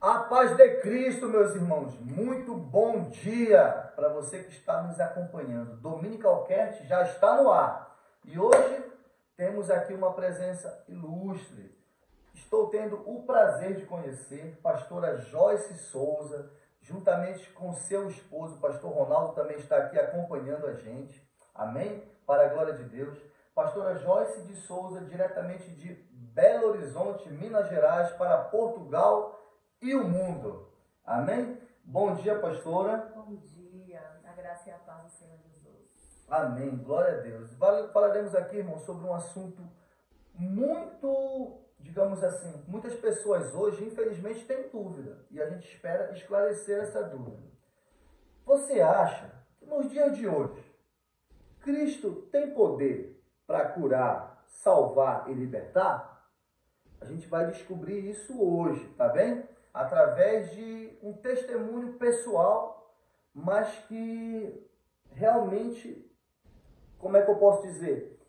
A paz de Cristo, meus irmãos. Muito bom dia para você que está nos acompanhando. Dominical Cast já está no ar. E hoje temos aqui uma presença ilustre. Estou tendo o prazer de conhecer a pastora Joyce Souza, juntamente com seu esposo, o pastor Ronaldo, também está aqui acompanhando a gente. Amém? Para a glória de Deus. Pastora Joyce de Souza, diretamente de Belo Horizonte, Minas Gerais, para Portugal e o mundo. Amém? Bom dia, pastora. Bom dia. A graça e a paz do Senhor Jesus. Amém. Glória a Deus. Falaremos aqui, irmão, sobre um assunto muito, digamos assim, muitas pessoas hoje, infelizmente, têm dúvida. E a gente espera esclarecer essa dúvida. Você acha que nos dias de hoje, Cristo tem poder para curar, salvar e libertar? A gente vai descobrir isso hoje, tá bem? Através de um testemunho pessoal, mas que realmente, como é que eu posso dizer?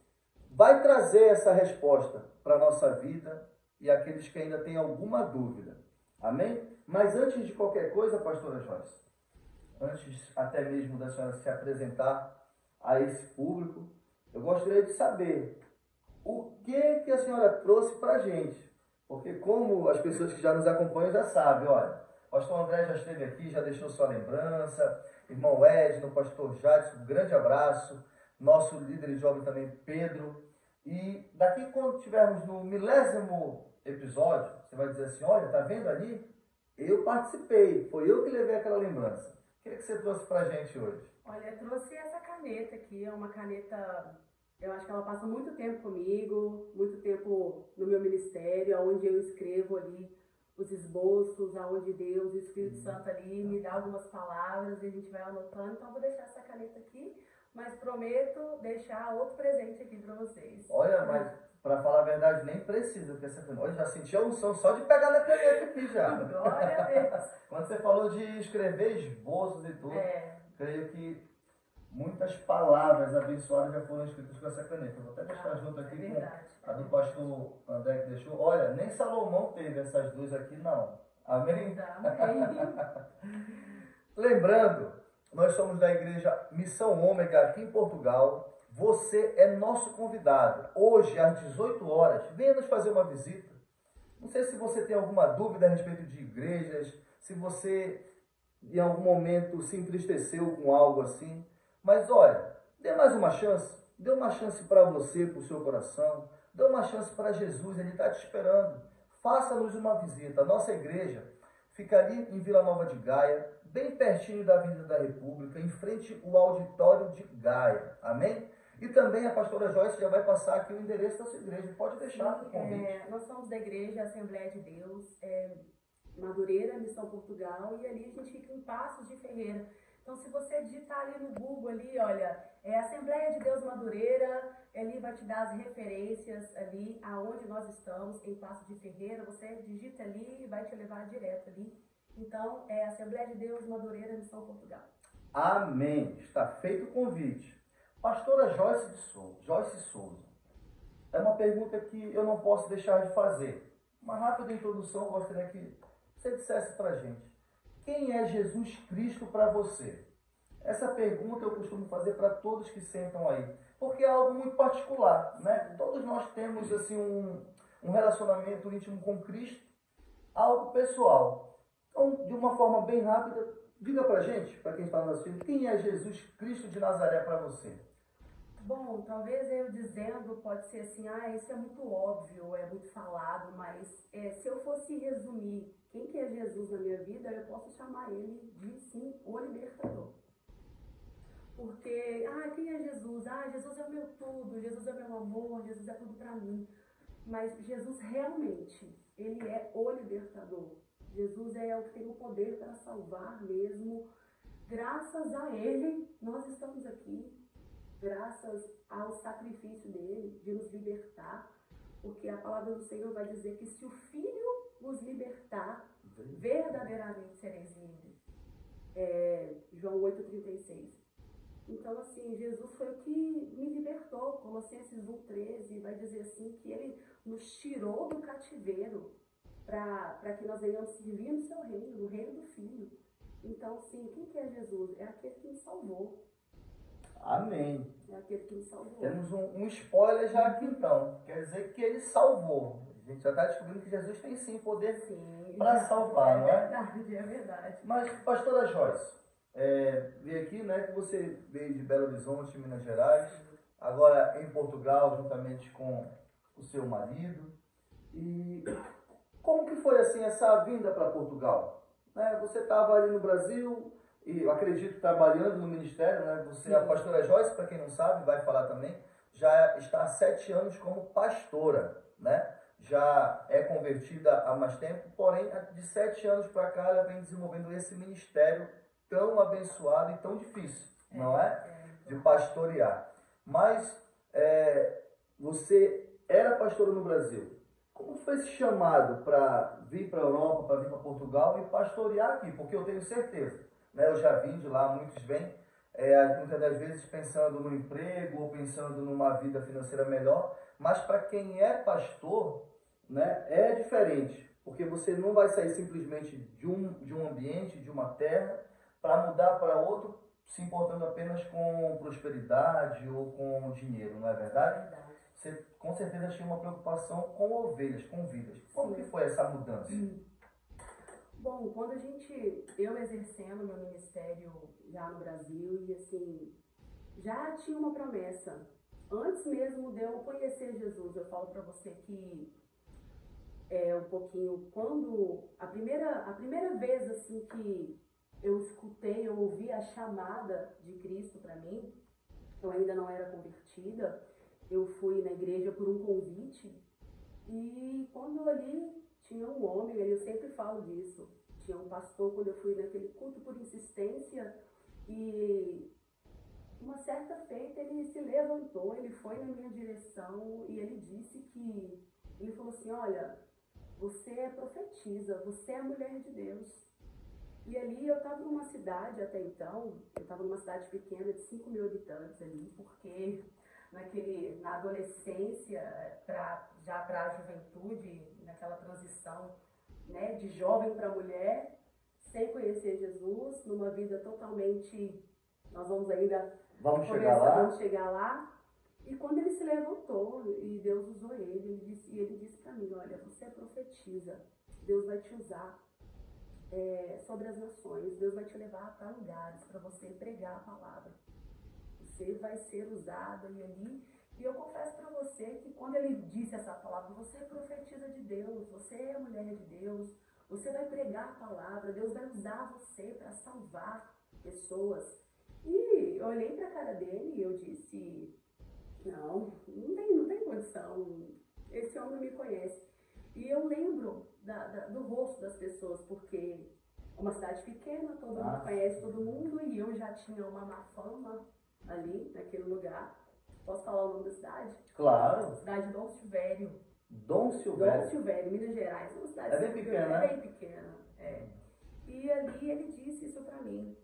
Vai trazer essa resposta para a nossa vida e aqueles que ainda têm alguma dúvida. Amém? Mas antes de qualquer coisa, pastora Joyce, antes até mesmo da senhora se apresentar a esse público, eu gostaria de saber o que a senhora trouxe para a gente. Porque como as pessoas que já nos acompanham já sabem, olha, o pastor André já esteve aqui, já deixou sua lembrança, irmão Edno, pastor Jadson, um grande abraço, nosso líder de jovem também, Pedro. E daqui quando estivermos no 1000º episódio, você vai dizer assim, olha, tá vendo ali? Eu participei, foi eu que levei aquela lembrança. O que você trouxe para a gente hoje? Olha, eu trouxe essa caneta aqui, é uma caneta, eu acho que ela passa muito tempo comigo, muito tempo no meu ministério, onde eu escrevo ali os esboços, aonde Deus, o Espírito Santo ali me dá algumas palavras e a gente vai anotando. Então eu vou deixar essa caneta aqui, mas prometo deixar outro presente aqui para vocês. Olha, mas para falar a verdade, nem precisa, porque essa caneta, olha, já senti a unção só de pegar na caneta aqui já. Glória a Deus. Quando você falou de escrever esboços e tudo, creio que muitas palavras abençoadas já foram escritas com essa caneta. Eu vou até deixar junto aqui com a do pastor André que deixou. Olha, nem Salomão teve essas duas aqui, não. Amém? Amém. Lembrando, nós somos da igreja Missão Ômega aqui em Portugal. Você é nosso convidado. Hoje, às 18 horas, venha nos fazer uma visita. Não sei se você tem alguma dúvida a respeito de igrejas, se você em algum momento se entristeceu com algo assim. Mas olha, dê mais uma chance. Dê uma chance para você, para o seu coração. Dê uma chance para Jesus, Ele está te esperando. Faça-nos uma visita. A nossa igreja fica ali em Vila Nova de Gaia, bem pertinho da Avenida da República, em frente ao auditório de Gaia. Amém? E também a pastora Joyce já vai passar aqui o endereço da sua igreja. Pode deixar o convite. Nós somos da igreja Assembleia de Deus, Madureira, Missão Portugal, e ali a gente fica em Passos de Ferreira. Então, se você digitar ali no Google, ali, olha, Assembleia de Deus Madureira, ali vai te dar as referências ali aonde nós estamos, em Passos de Ferreira. Você digita ali e vai te levar direto ali. Então, Assembleia de Deus Madureira, Missão Portugal. Amém. Está feito o convite. Pastora Joyce Souza. É uma pergunta que eu não posso deixar de fazer. Uma rápida introdução, eu gostaria que você dissesse para a gente. Quem é Jesus Cristo para você? Essa pergunta eu costumo fazer para todos que sentam aí, porque é algo muito particular, né? Todos nós temos assim um relacionamento íntimo com Cristo, algo pessoal. Então, de uma forma bem rápida, diga para a gente, para quem está nos assistindo, quem é Jesus Cristo de Nazaré para você? Bom, talvez eu dizendo pode ser assim, isso é muito óbvio, é muito falado, mas se eu fosse resumir quem que é Jesus na minha vida, eu posso chamar ele de, sim, o libertador. Porque, quem é Jesus? Jesus é o meu tudo, Jesus é o meu amor, Jesus é tudo para mim. Mas Jesus realmente, ele é o libertador. Jesus é o que tem o poder para salvar mesmo. Graças a ele, nós estamos aqui. Graças ao sacrifício dele, de nos libertar, porque a palavra do Senhor vai dizer que se o Filho vos libertar, verdadeiramente sereis livres. João 8,36. Então, assim, Jesus foi o que me libertou. Colossenses 1,13 vai dizer assim, que ele nos tirou do cativeiro para que nós venhamos servir no seu reino, no reino do Filho. Então, sim, quem que é Jesus? É aquele que me salvou. Amém. É aquele que me salvou. Temos um spoiler já aqui então. Quer dizer que ele salvou. A gente já está descobrindo que Jesus tem sim poder para salvar, não é? É verdade, é verdade. Mas, pastora Joyce, veio aqui, né, que você veio de Belo Horizonte, Minas Gerais, agora em Portugal, juntamente com o seu marido. E como que foi assim essa vinda para Portugal? Né, você estava ali no Brasil, e eu acredito trabalhando no ministério, né? Você, a pastora Joyce, para quem não sabe, vai falar também, já está há 7 anos como pastora, né? Já é convertida há mais tempo, porém, de 7 anos para cá, ela vem desenvolvendo esse ministério tão abençoado e tão difícil, não é? De pastorear. Mas você era pastora no Brasil. Como foi esse chamado para vir para a Europa, para vir para Portugal e pastorear aqui? Porque eu tenho certeza, né? Eu já vim de lá, muitos vêm, muitas das vezes pensando no emprego ou pensando numa vida financeira melhor, mas para quem é pastor, né, é diferente, porque você não vai sair simplesmente de um ambiente, de uma terra, para mudar para outro, se importando apenas com prosperidade ou com dinheiro, não é verdade? Você com certeza tinha uma preocupação com ovelhas, com vidas. Como que foi essa mudança? Bom, quando eu exercendo meu ministério já no Brasil, e assim, já tinha uma promessa. Antes mesmo de eu conhecer Jesus, eu falo para você que um pouquinho, quando a primeira vez assim que eu escutei, eu ouvi a chamada de Cristo para mim, eu ainda não era convertida, eu fui na igreja por um convite, e quando ali tinha um homem, eu sempre falo disso, tinha um pastor, quando eu fui naquele culto por insistência, e uma certa feita ele se levantou, ele foi na minha direção e ele disse que, ele falou assim, olha, você é profetisa, você é a mulher de Deus. E ali eu estava numa cidade até então, eu estava numa cidade pequena de 5 mil habitantes ali, porque na adolescência, já para a juventude, naquela transição, né, de jovem para mulher, sem conhecer Jesus, numa vida totalmente, nós vamos ainda vamos chegar lá. E quando ele se levantou e Deus usou ele disse para mim, olha, você é profetisa, Deus vai te usar sobre as nações, Deus vai te levar para lugares para você pregar a palavra. Você vai ser usada e eu confesso para você que quando ele disse essa palavra, você é profetisa de Deus, você é a mulher de Deus, você vai pregar a palavra, Deus vai usar você para salvar pessoas. E eu olhei para a cara dele e eu disse, não tem condição, esse homem me conhece. E eu lembro do rosto das pessoas, porque é uma cidade pequena, todo mundo conhece todo mundo, e eu já tinha uma má fama ali, naquele lugar. Posso falar o nome da cidade? Claro. Cidade de Dom Silvério. Dom Silvério? Dom Silvério, Minas Gerais. Uma cidade bem pequena, né? Bem pequena, E ali ele disse isso pra mim.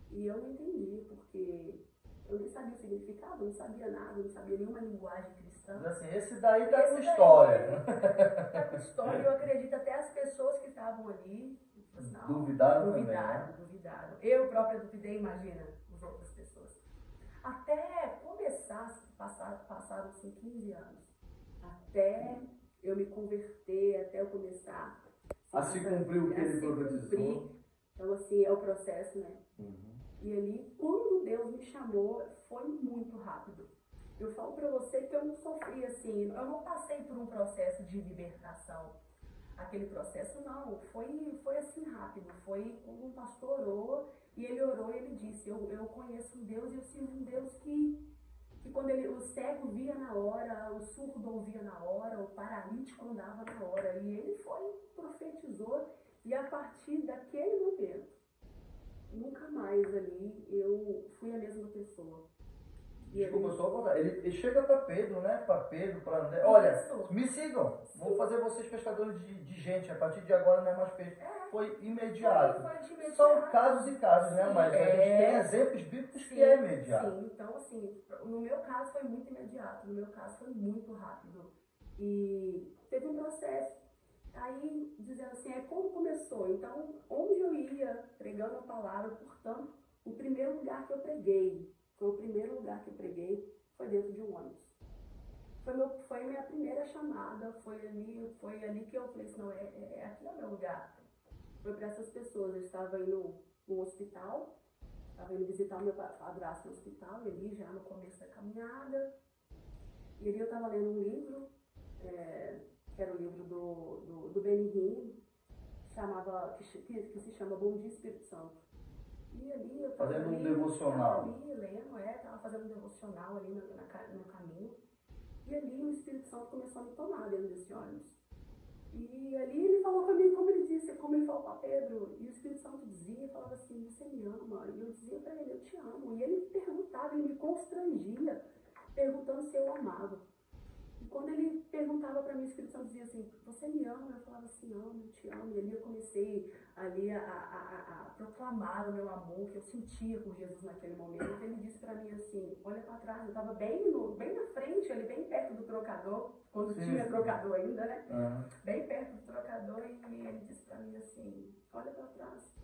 E eu não entendi, porque eu nem sabia o significado, não sabia nada, não sabia nenhuma linguagem cristã. Mas assim, esse daí tá com história. Tá com história, eu acredito até as pessoas que estavam ali. Duvidaram. Eu própria duvidei, imagina, as outras pessoas. Até começar, passaram assim 15 anos. Até eu me converter, até eu começar a se cumprir o que ele profetizou. Então assim, é o processo, né? E ali, quando Deus me chamou, foi muito rápido. Eu falo pra você que eu não sofri assim, eu não passei por um processo de libertação. Aquele processo não, foi assim rápido, foi quando um pastor orou, e ele orou e ele disse, eu conheço um Deus, e eu sirvo um Deus que quando o cego via na hora, o surdo ouvia na hora, o paralítico andava na hora, e ele profetizou, e a partir daquele momento, nunca mais ali eu fui a mesma pessoa. Desculpa, só contar. Ele chega para Pedro, né? Para Pedro, para André. Olha, me sigam. Sim. Vou fazer vocês pescadores de gente. A partir de agora não é mais peixe. Foi imediato. Foi São casos e casos, né? Mas a gente tem exemplos bíblicos que é imediato. Sim, então assim, no meu caso foi muito imediato. No meu caso foi muito rápido. E teve um processo. Aí, dizendo assim, aí como começou? Então, onde eu ia pregando a palavra, portanto, o primeiro lugar que eu preguei, foi dentro de um ônibus. Foi minha primeira chamada, foi ali que eu falei assim, não, aqui é o meu lugar. Foi para essas pessoas, eu estava indo no hospital, estava indo visitar o meu padrasto no hospital, ali já no começo da caminhada, e ali eu estava lendo um livro, que era o livro do Benihim, que se chama Bom Dia Espírito Santo. E ali eu estava fazendo um devocional. Estava fazendo um devocional ali no caminho. E ali o Espírito Santo começou a me tomar dentro desse ônibus. E ali ele falou comigo, como ele falou para Pedro, e o Espírito Santo falava assim, você me ama? E eu dizia para ele, eu te amo. E ele perguntava, ele me constrangia, perguntando se eu amava. E quando ele perguntava para mim, o Espírito Santo dizia assim, você me ama? Eu falava assim, amo, eu te amo. E ali eu comecei ali a proclamar o meu amor que eu sentia por Jesus naquele momento. Ele disse para mim assim, olha para trás, eu estava bem na frente, ali bem perto do trocador, quando tinha trocador ainda, né? Bem perto do trocador, e ele disse para mim assim, olha para trás.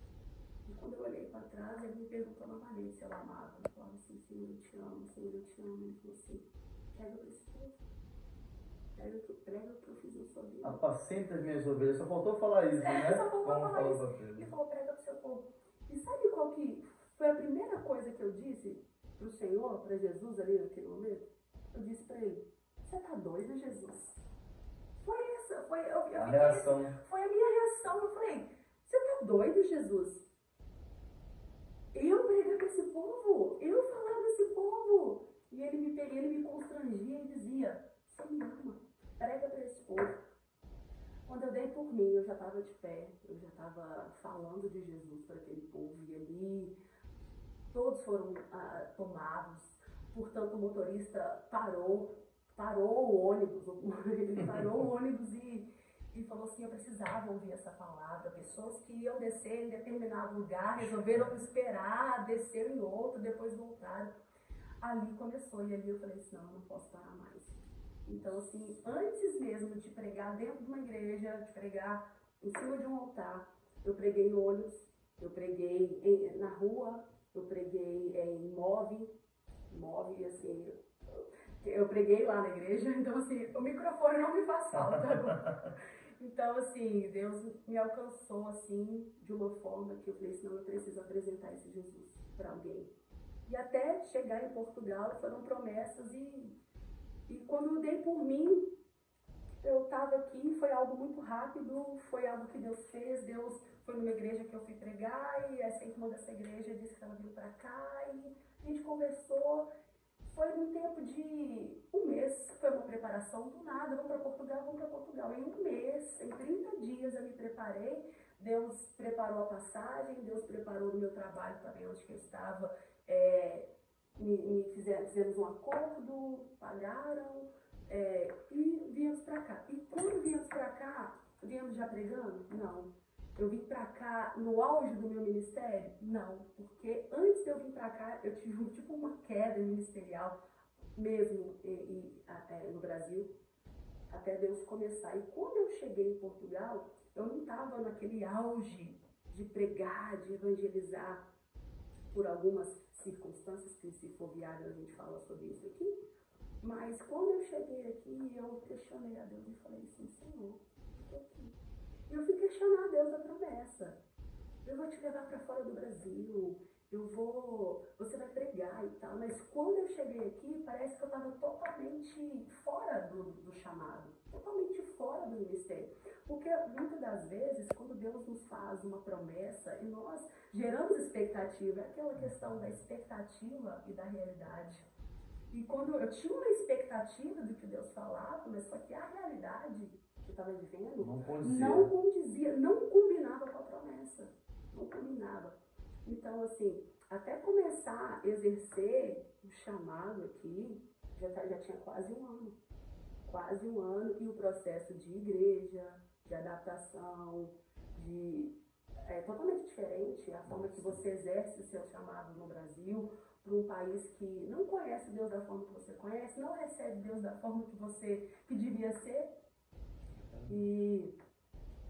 E quando eu olhei para trás, ele me perguntou novamente se eu amava. Eu falava assim, Senhor, eu te amo, Senhor, eu te amo. Ele falou assim, pega para esse povo. Prega o que eu fiz na sua vida. Apacenta as minhas ovelhas. Só faltou falar isso, né? Só faltou falar isso. Pedro. Ele falou, prega pro seu povo. E sabe qual que foi a primeira coisa que eu disse pro Senhor, para Jesus ali naquele momento? Eu disse para ele, você tá doido, Jesus? Foi essa, foi a reação. Foi a minha reação. Eu falei, você tá doido, Jesus? Eu pregar para esse povo? Eu falar desse povo? E ele me constrangia e dizia, você me ama, prega para esse povo. Quando eu dei por mim, eu já estava de pé, eu já estava falando de Jesus para aquele povo, e ali todos foram tomados. Portanto, o motorista parou o ônibus, ele parou o ônibus e falou assim, eu precisava ouvir essa palavra. Pessoas que iam descer em determinado lugar, resolveram esperar, descer em outro, depois voltaram. Ali começou, e ali eu falei assim, não posso parar mais. Então, assim, antes mesmo de pregar dentro de uma igreja, de pregar em cima de um altar, eu preguei no ônibus, eu preguei na rua, eu preguei em móvel, assim, eu preguei lá na igreja, então, assim, o microfone não me faz falta agora. Então, assim, Deus me alcançou, assim, de uma forma que eu falei assim, não, eu preciso apresentar esse Jesus para alguém. E até chegar em Portugal, foram promessas, e quando eu dei por mim, eu estava aqui, foi algo muito rápido, foi algo que Deus fez. Deus foi numa igreja que eu fui pregar, e essa irmã dessa igreja disse que ela veio para cá, e a gente conversou. Foi num tempo de um mês, foi uma preparação do nada, vamos para Portugal. Em um mês, em 30 dias eu me preparei, Deus preparou a passagem, Deus preparou o meu trabalho também, onde que eu estava, fizemos um acordo, pagaram, e viemos para cá. E quando viemos para cá, viemos já pregando? Não. Eu vim para cá no auge do meu ministério? Não, porque antes de eu vir para cá, eu tive tipo uma queda ministerial mesmo no Brasil, até Deus começar. E quando eu cheguei em Portugal, eu não estava naquele auge de pregar, de evangelizar, por algumas circunstâncias, que se for viável a gente fala sobre isso aqui. Mas quando eu cheguei aqui, eu questionei a Deus e falei assim, Senhor, eu estou aqui. E eu fui questionar a Deus da promessa. Eu vou te levar para fora do Brasil, você vai pregar e tal. Mas quando eu cheguei aqui, parece que eu estava totalmente fora do chamado, totalmente fora do ministério. Porque muitas das vezes, quando Deus nos faz uma promessa e nós geramos expectativa, é aquela questão da expectativa e da realidade. E quando eu tinha uma expectativa do que Deus falava, mas só que a realidade que eu estava vivendo não condizia, não combinava com a promessa. Não combinava. Então, assim, até começar a exercer o chamado aqui, já tinha quase um ano. E o processo de igreja, de adaptação, é totalmente diferente a forma que você exerce o seu chamado no Brasil, para um país que não conhece Deus da forma que você conhece, não recebe Deus da forma que devia ser. E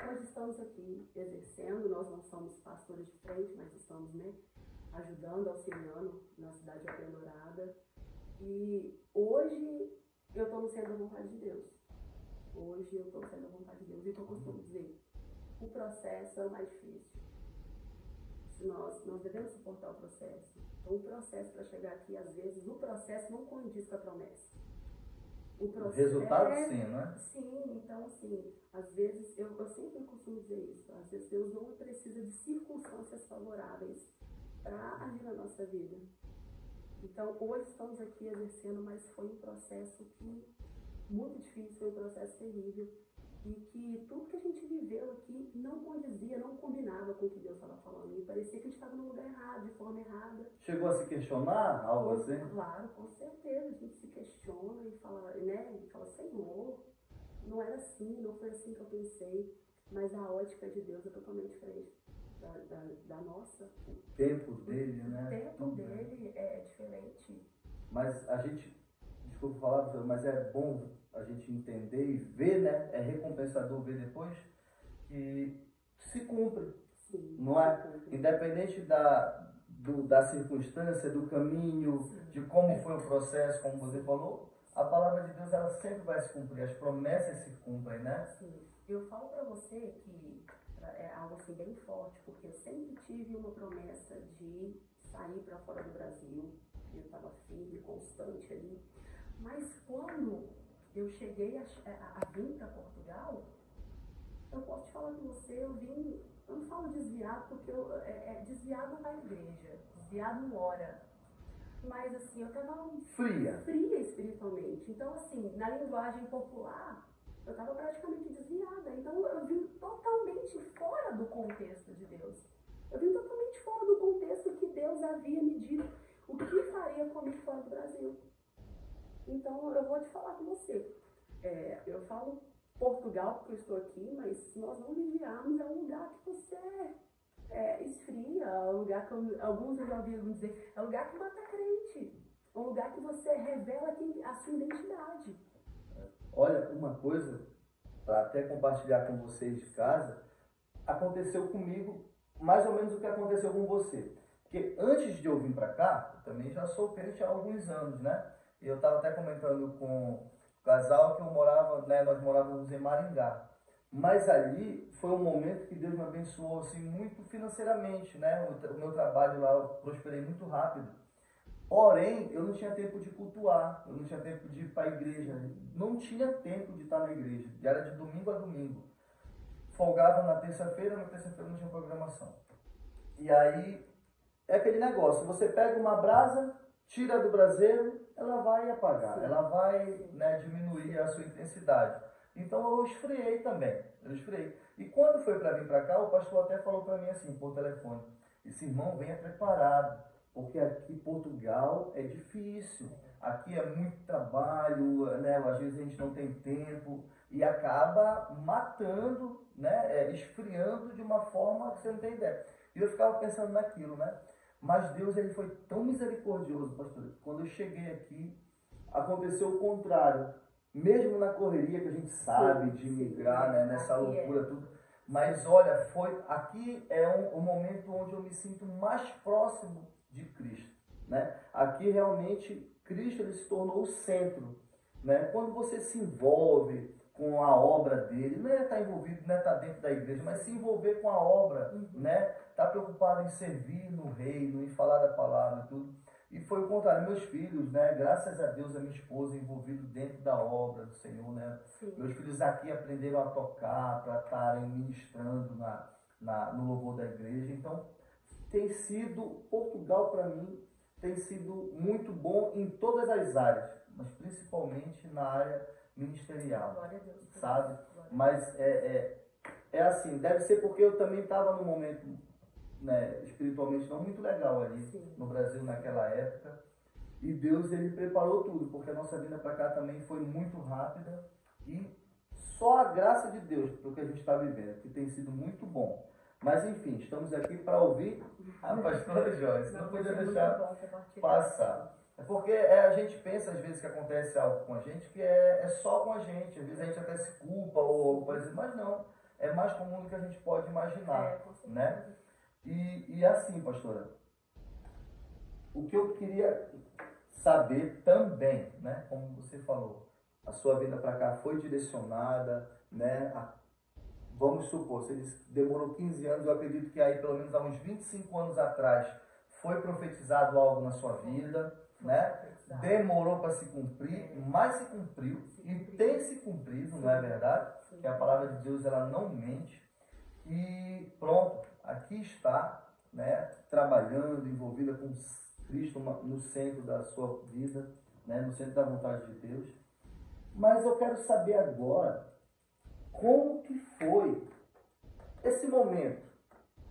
Hoje estamos aqui exercendo, nós não somos pastores de frente, mas estamos, né, ajudando, auxiliando na cidade de Aldeia Dourada. E hoje eu estou no centro da vontade de Deus. Hoje eu estou no centro da vontade de Deus. E eu costumo dizer, o processo é o mais difícil. Nós devemos suportar o processo. Então, o processo para chegar aqui, às vezes, o processo não condiz com a promessa. O resultado sim, né? Sim, então assim, às vezes, eu sempre costumo dizer isso, às vezes Deus não precisa de circunstâncias favoráveis para agir na nossa vida. Então, hoje estamos aqui exercendo, mas foi um processo muito difícil, foi um processo terrível. E que tudo que a gente viveu aqui não condizia, não combinava com o que Deus estava falando. E parecia que a gente estava no lugar errado, de forma errada. Chegou a se questionar algo assim? Claro, com certeza. A gente se questiona e fala, né? E fala, Senhor, não era assim, não foi assim que eu pensei. Mas a ótica de Deus é totalmente diferente da nossa. O tempo dele, né? O tempo dele é diferente. Mas a gente, desculpa falar, mas é bom a gente entender e ver, né? É recompensador ver depois que se cumpre. Sim, não é? Independente da circunstância, do caminho, sim, de como foi o processo, como você falou, a palavra de Deus ela sempre vai se cumprir, as promessas se cumprem, né? Sim. Eu falo para você que é algo assim bem forte, porque eu sempre tive uma promessa de sair para fora do Brasil. Eu estava firme, constante ali. Mas quando eu cheguei a vir para Portugal, eu posso te falar com você, eu não falo desviado, porque desviado não vai à igreja, desviado não ora. Mas assim, eu estava fria espiritualmente. Então assim, na linguagem popular, eu estava praticamente desviada. Então eu vim totalmente fora do contexto de Deus. Eu vim totalmente fora do contexto que Deus havia me dito o que faria comigo fora do Brasil. Então, eu vou te falar com você. Eu falo Portugal porque eu estou aqui, mas se nós não vigiarmos, é um lugar que você esfria, é um lugar que alguns eu já ouviram dizer, é um lugar que mata crente, é um lugar que você revela a sua identidade. Olha, uma coisa, para até compartilhar com vocês de casa, aconteceu comigo mais ou menos o que aconteceu com você. Porque antes de eu vir para cá, eu também já sou crente há alguns anos, né? Eu estava até comentando com o casal que eu morava, né, nós morávamos em Maringá. Mas ali foi um momento que Deus me abençoou assim, muito financeiramente, né? O meu trabalho lá eu prosperei muito rápido. Porém, eu não tinha tempo de cultuar, eu não tinha tempo de ir para a igreja, não tinha tempo de estar na igreja. Era de domingo a domingo. Folgava na terça-feira não tinha programação. E aí, é aquele negócio, você pega uma brasa, tira do braseiro, ela vai apagar, ela vai, né, diminuir a sua intensidade. Então eu esfriei também, E quando foi para vir para cá, o pastor até falou para mim assim, por telefone, esse irmão venha preparado, porque aqui em Portugal é difícil, aqui é muito trabalho, né, às vezes a gente não tem tempo e acaba matando, né, esfriando de uma forma que você não tem ideia. E eu ficava pensando naquilo, né? Mas Deus ele foi tão misericordioso, pastor, que quando eu cheguei aqui, aconteceu o contrário. Mesmo na correria que a gente sabe de migrar, né, nessa loucura tudo. Mas olha, aqui é um momento onde eu me sinto mais próximo de Cristo, né? Aqui realmente Cristo ele se tornou o centro, né? Quando você se envolve com a obra dele, não é estar envolvido, não é estar dentro da igreja, mas se envolver com a obra, né? Estar preocupado em servir no reino, em falar da palavra e tudo. E foi o contrário, meus filhos, né? Graças a Deus, a minha esposa envolvida dentro da obra do Senhor, né? Sim. Meus filhos aqui aprenderam a tocar, para estarem ministrando no louvor da igreja. Então, tem sido, Portugal para mim, tem sido muito bom em todas as áreas, mas principalmente na área ministerial. Glória a Deus, sabe? Mas é assim, deve ser porque eu também estava num momento, né, espiritualmente não muito legal ali, sim, no Brasil naquela época, e Deus ele preparou tudo, porque a nossa vinda para cá também foi muito rápida e só a graça de Deus para o que a gente está vivendo, que tem sido muito bom. Mas enfim, estamos aqui para ouvir a pastora Joyce, não podia deixar passar. É porque a gente pensa às vezes que acontece algo com a gente que é só com a gente, às vezes a gente até se culpa ou algo parecido, mas não. é mais comum do que a gente pode imaginar, Com certeza. né? E assim, pastora, o que eu queria saber também, né? Como você falou, a sua vinda para cá foi direcionada, né? Vamos supor, se ele demorou 15 anos, eu acredito que aí pelo menos há uns 25 anos atrás foi profetizado algo na sua vida, né? Demorou para se cumprir, mas se cumpriu e tem se cumprido, não é verdade? Que a palavra de Deus ela não mente. E pronto, aqui está, né? Trabalhando, envolvida com Cristo no centro da sua vida, né? No centro da vontade de Deus. Mas eu quero saber agora como que foi esse momento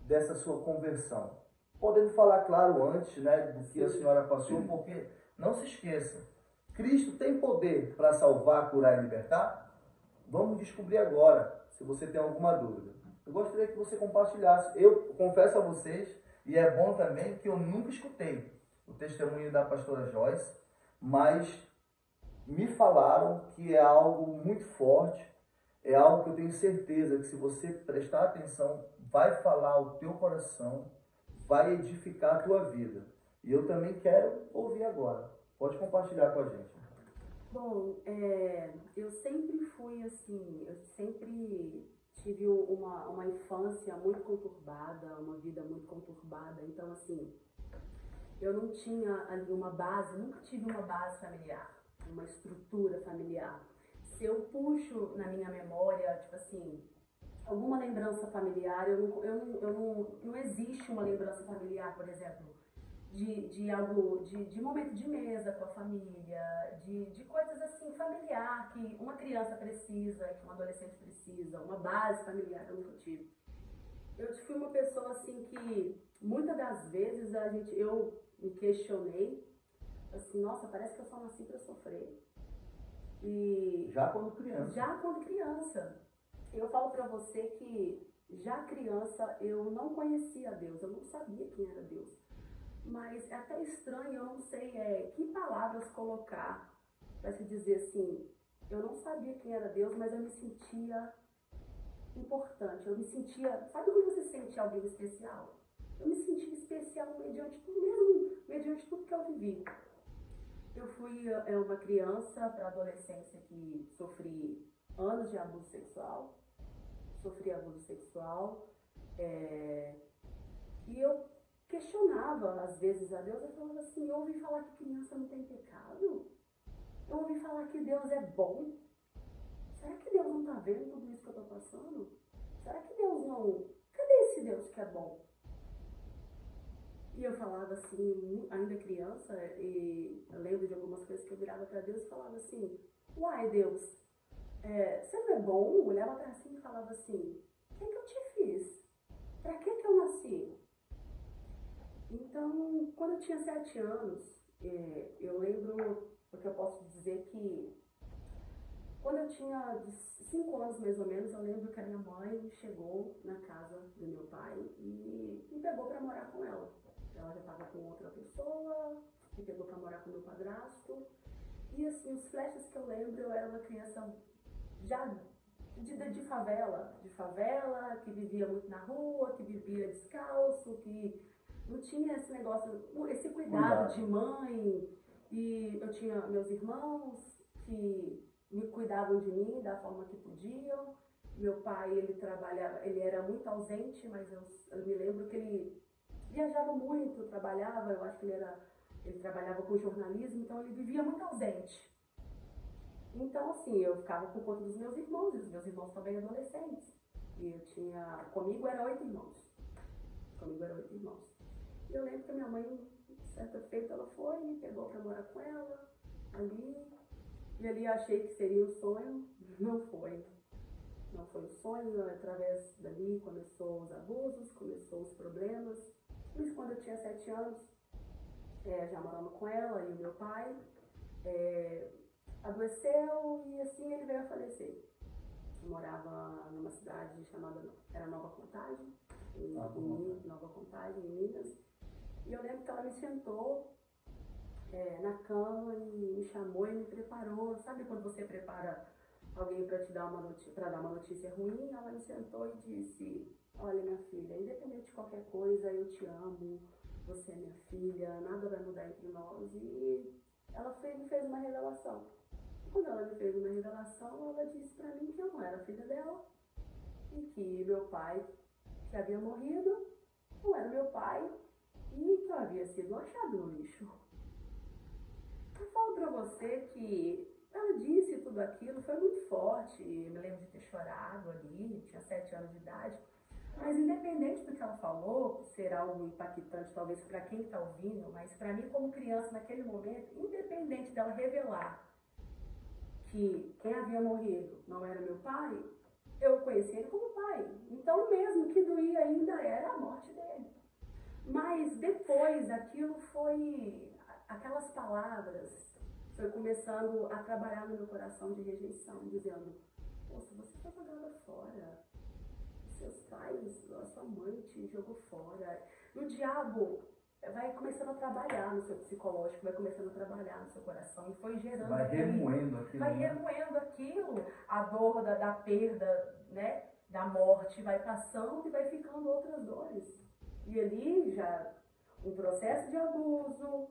dessa sua conversão. Podendo falar, claro, antes, né, do que a senhora passou, porque não se esqueça, Cristo tem poder para salvar, curar e libertar? Vamos descobrir agora, se você tem alguma dúvida. Eu gostaria que você compartilhasse. Eu confesso a vocês, e é bom também, que eu nunca escutei o testemunho da pastora Joyce, mas me falaram que é algo muito forte, é algo que eu tenho certeza que se você prestar atenção, vai falar ao teu coração, vai edificar a tua vida. E eu também quero ouvir agora. Pode compartilhar com a gente. Bom, eu sempre fui assim, eu sempre tive uma infância muito conturbada, uma vida muito conturbada. Então, assim, eu não tinha ali uma base, nunca tive uma base familiar, uma estrutura familiar. Se eu puxo na minha memória, tipo assim, alguma lembrança familiar, não existe uma lembrança familiar, por exemplo, de momento de mesa com a família, de coisas assim, familiar, que uma criança precisa, que um adolescente precisa, uma base familiar, eu nunca tive. Eu fui uma pessoa assim que, muitas das vezes, eu me questionei, assim, nossa, parece que eu só nasci para sofrer. E já quando criança. Já quando criança. Eu falo para você que, já criança, eu não conhecia Deus, eu não sabia quem era Deus. Mas é até estranho, eu não sei que palavras colocar para se dizer assim, eu não sabia quem era Deus, mas eu me sentia importante, eu me sentia, sabe quando você sente alguém especial? Eu me sentia especial mediante tudo que eu vivi. Eu fui uma criança para adolescência que sofri anos de abuso sexual, e eu questionava às vezes a Deus, eu falava assim, eu ouvi falar que criança não tem pecado, eu ouvi falar que Deus é bom, será que Deus não está vendo tudo isso que eu estou passando? Será que Deus não, cadê esse Deus que é bom? E eu falava assim, ainda criança, e eu lembro de algumas coisas que eu virava para Deus e falava assim, uai Deus, você não é bom? Eu olhava para cima e falava assim, o que eu te fiz? Para que eu nasci? Então, quando eu tinha 7 anos, eu lembro, porque eu posso dizer que, quando eu tinha 5 anos mais ou menos, eu lembro que a minha mãe chegou na casa do meu pai e me pegou para morar com ela. Ela já estava com outra pessoa, me pegou para morar com meu padrasto. E assim, os flashes que eu lembro, eu era uma criança já de favela, que vivia muito na rua, que vivia descalço, que não tinha esse negócio, esse cuidado de mãe. E eu tinha meus irmãos que me cuidavam de mim da forma que podiam. Meu pai, ele trabalhava, ele era muito ausente, mas eu me lembro que ele viajava muito, trabalhava, eu acho que ele trabalhava com jornalismo, então ele vivia muito ausente. Então, assim, eu ficava por conta dos meus irmãos, e os meus irmãos também adolescentes. E comigo eram 8 irmãos. E eu lembro que a minha mãe, certa feita, ela foi, me pegou para morar com ela, ali. E ali eu achei que seria um sonho, não foi. Não foi um sonho, através dali começou os abusos, começou os problemas. Mas quando eu tinha 7 anos, já morando com ela e o meu pai, adoeceu e assim ele veio a falecer. Eu morava numa cidade chamada, era Nova Contagem, Nova Contagem, em Minas. E eu lembro que ela me sentou na cama e me chamou e me preparou. Sabe quando você prepara alguém para te dar uma notícia, para dar uma notícia ruim, ela me sentou e disse: olha, minha filha, independente de qualquer coisa, eu te amo, você é minha filha, nada vai mudar entre nós. E ela me fez uma revelação. Quando ela me fez uma revelação, ela disse para mim que eu não era filha dela e que meu pai, que havia morrido, não era meu pai e que eu havia sido achado no lixo. Eu falo para você que ela disse tudo aquilo, foi muito forte, eu me lembro de ter chorado ali, tinha 7 anos de idade, mas independente do que ela falou, ser algo impactante talvez para quem está ouvindo, mas para mim como criança naquele momento, independente dela revelar que quem havia morrido não era meu pai, eu conhecia ele como pai, então mesmo que doía ainda era a morte dele. Mas depois aquilo foi, aquelas palavras, foi começando a trabalhar no meu coração de rejeição, dizendo: poxa, você foi jogada fora, seus pais, a sua mãe te jogou fora. E o diabo vai começando a trabalhar no seu psicológico, vai começando a trabalhar no seu coração, e foi gerando vai remoendo aquilo. Vai remoendo aquilo, a dor da perda, né, da morte, vai passando e vai ficando outras dores. E ali já um processo de abuso,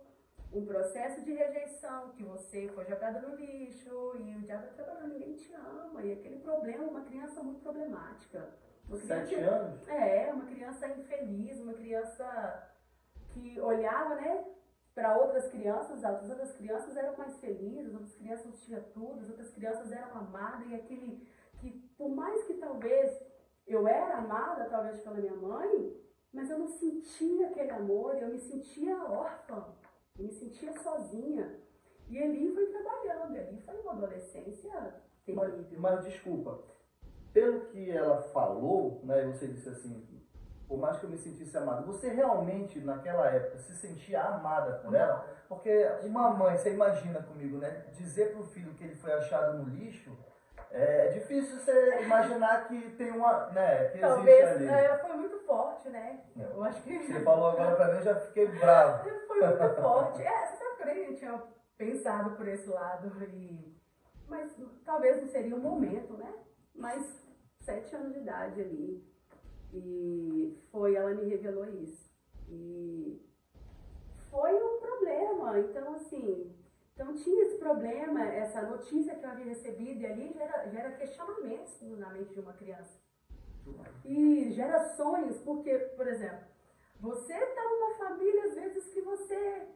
um processo de rejeição, que você foi jogada no lixo e o diabo vai trabalhando, ninguém te ama. E aquele problema, uma criança muito problemática. 7 anos? É, uma criança infeliz, uma criança que olhava, né, para outras crianças, as outras crianças eram mais felizes, as outras crianças tinham tudo, as outras crianças eram amadas, e aquele que, por mais que talvez eu era amada, talvez pela minha mãe, mas eu não sentia aquele amor, eu me sentia órfã, eu me sentia sozinha. E ali foi trabalhando, ali foi uma adolescência terrível. Mas desculpa, pelo que ela falou, né, você disse assim, por mais que eu me sentisse amada, você realmente naquela época se sentia amada por ela? Porque uma mãe, você imagina comigo, né, dizer para o filho que ele foi achado no lixo, é difícil você imaginar que tem uma, né, que talvez existe ali. Foi muito forte, né? Eu acho que você falou agora para mim, eu já fiquei bravo. Foi muito forte. Você sabe que eu nem tinha pensado por esse lado, mas talvez não seria o momento, né? Mas 7 anos de idade ali, e ela me revelou isso. E foi um problema, então assim, tinha esse problema, essa notícia que eu havia recebido, e ali gera questionamentos na mente de uma criança. E gera sonhos, porque, por exemplo, você tá numa família, às vezes que você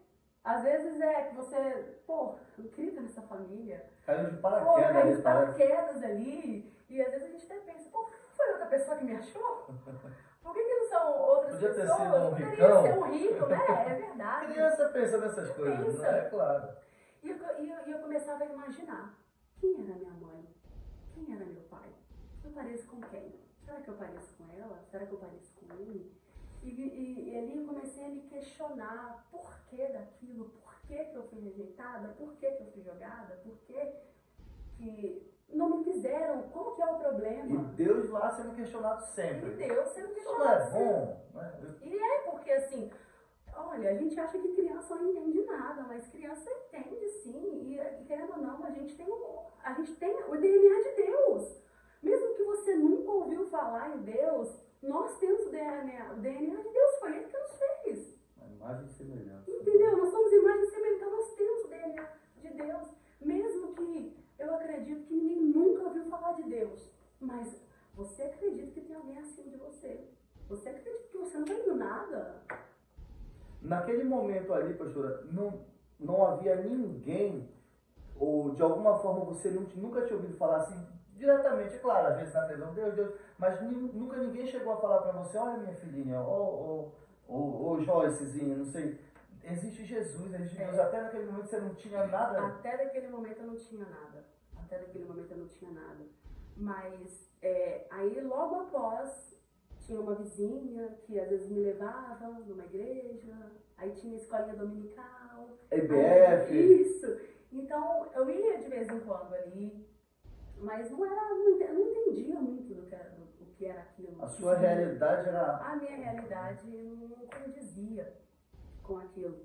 não queria estar nessa família. Caiu de paraquedas. Caiu de paraquedas ali, e às vezes a gente até pensa, por que foi outra pessoa que me achou? Por que não são outras Podia pessoas? Ter sido um Poderia ricão. ser um rico, né? É verdade. Criança pensa nessas coisas, Pensa. né? Claro. E eu começava a imaginar, quem era minha mãe? Quem era meu pai? Eu pareço com quem? Será que eu pareço com ela? Será que eu pareço com ele? E ali eu comecei a me questionar por que daquilo, por que eu fui rejeitada, por que eu fui jogada, por que não me quiseram, qual que é o problema? E Deus lá sendo questionado sempre. E Deus sendo Isso questionado não é sempre. bom, né? E porque assim, olha, a gente acha que criança não entende nada, mas criança entende sim, e querendo ou não, a gente tem o DNA de Deus. Mesmo que você nunca ouviu falar em Deus, nós temos o DNA de Deus, foi Ele que nos fez. A imagem e semelhança. Entendeu? Nós somos imagem e semelhança, então nós temos o DNA de Deus. Mesmo que eu acredito que ninguém nunca ouviu falar de Deus, mas você acredita que tem alguém acima de você. Você acredita que você não tem do nada. Naquele momento ali, pastora, não havia ninguém, ou de alguma forma você nunca tinha ouvido falar assim, diretamente, é claro, às vezes na televisão, Deus, mas nunca ninguém chegou a falar para você, olha minha filhinha, ou Joycezinha, não sei, existe Jesus, existe Deus, até naquele momento você não tinha nada? Até naquele momento eu não tinha nada, mas aí logo após, tinha uma vizinha que às vezes me levava numa igreja, aí tinha escolinha dominical. EBF. Isso. Então, eu ia de vez em quando ali, mas não entendia muito do que era aquilo. A sua realidade era... A minha realidade não condizia com aquilo.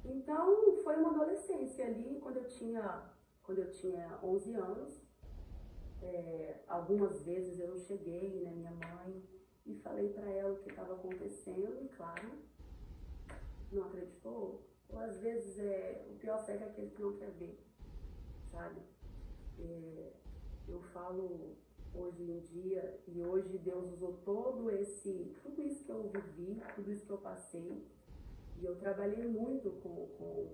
Então, foi uma adolescência ali, quando eu tinha 11 anos, Algumas vezes eu cheguei na minha mãe e falei para ela o que estava acontecendo e, claro, não acreditou. Ou às vezes o pior cego é aquele que não quer ver, sabe? Eu falo hoje em dia, e hoje Deus usou tudo isso que eu vivi, tudo isso que eu passei, e eu trabalhei muito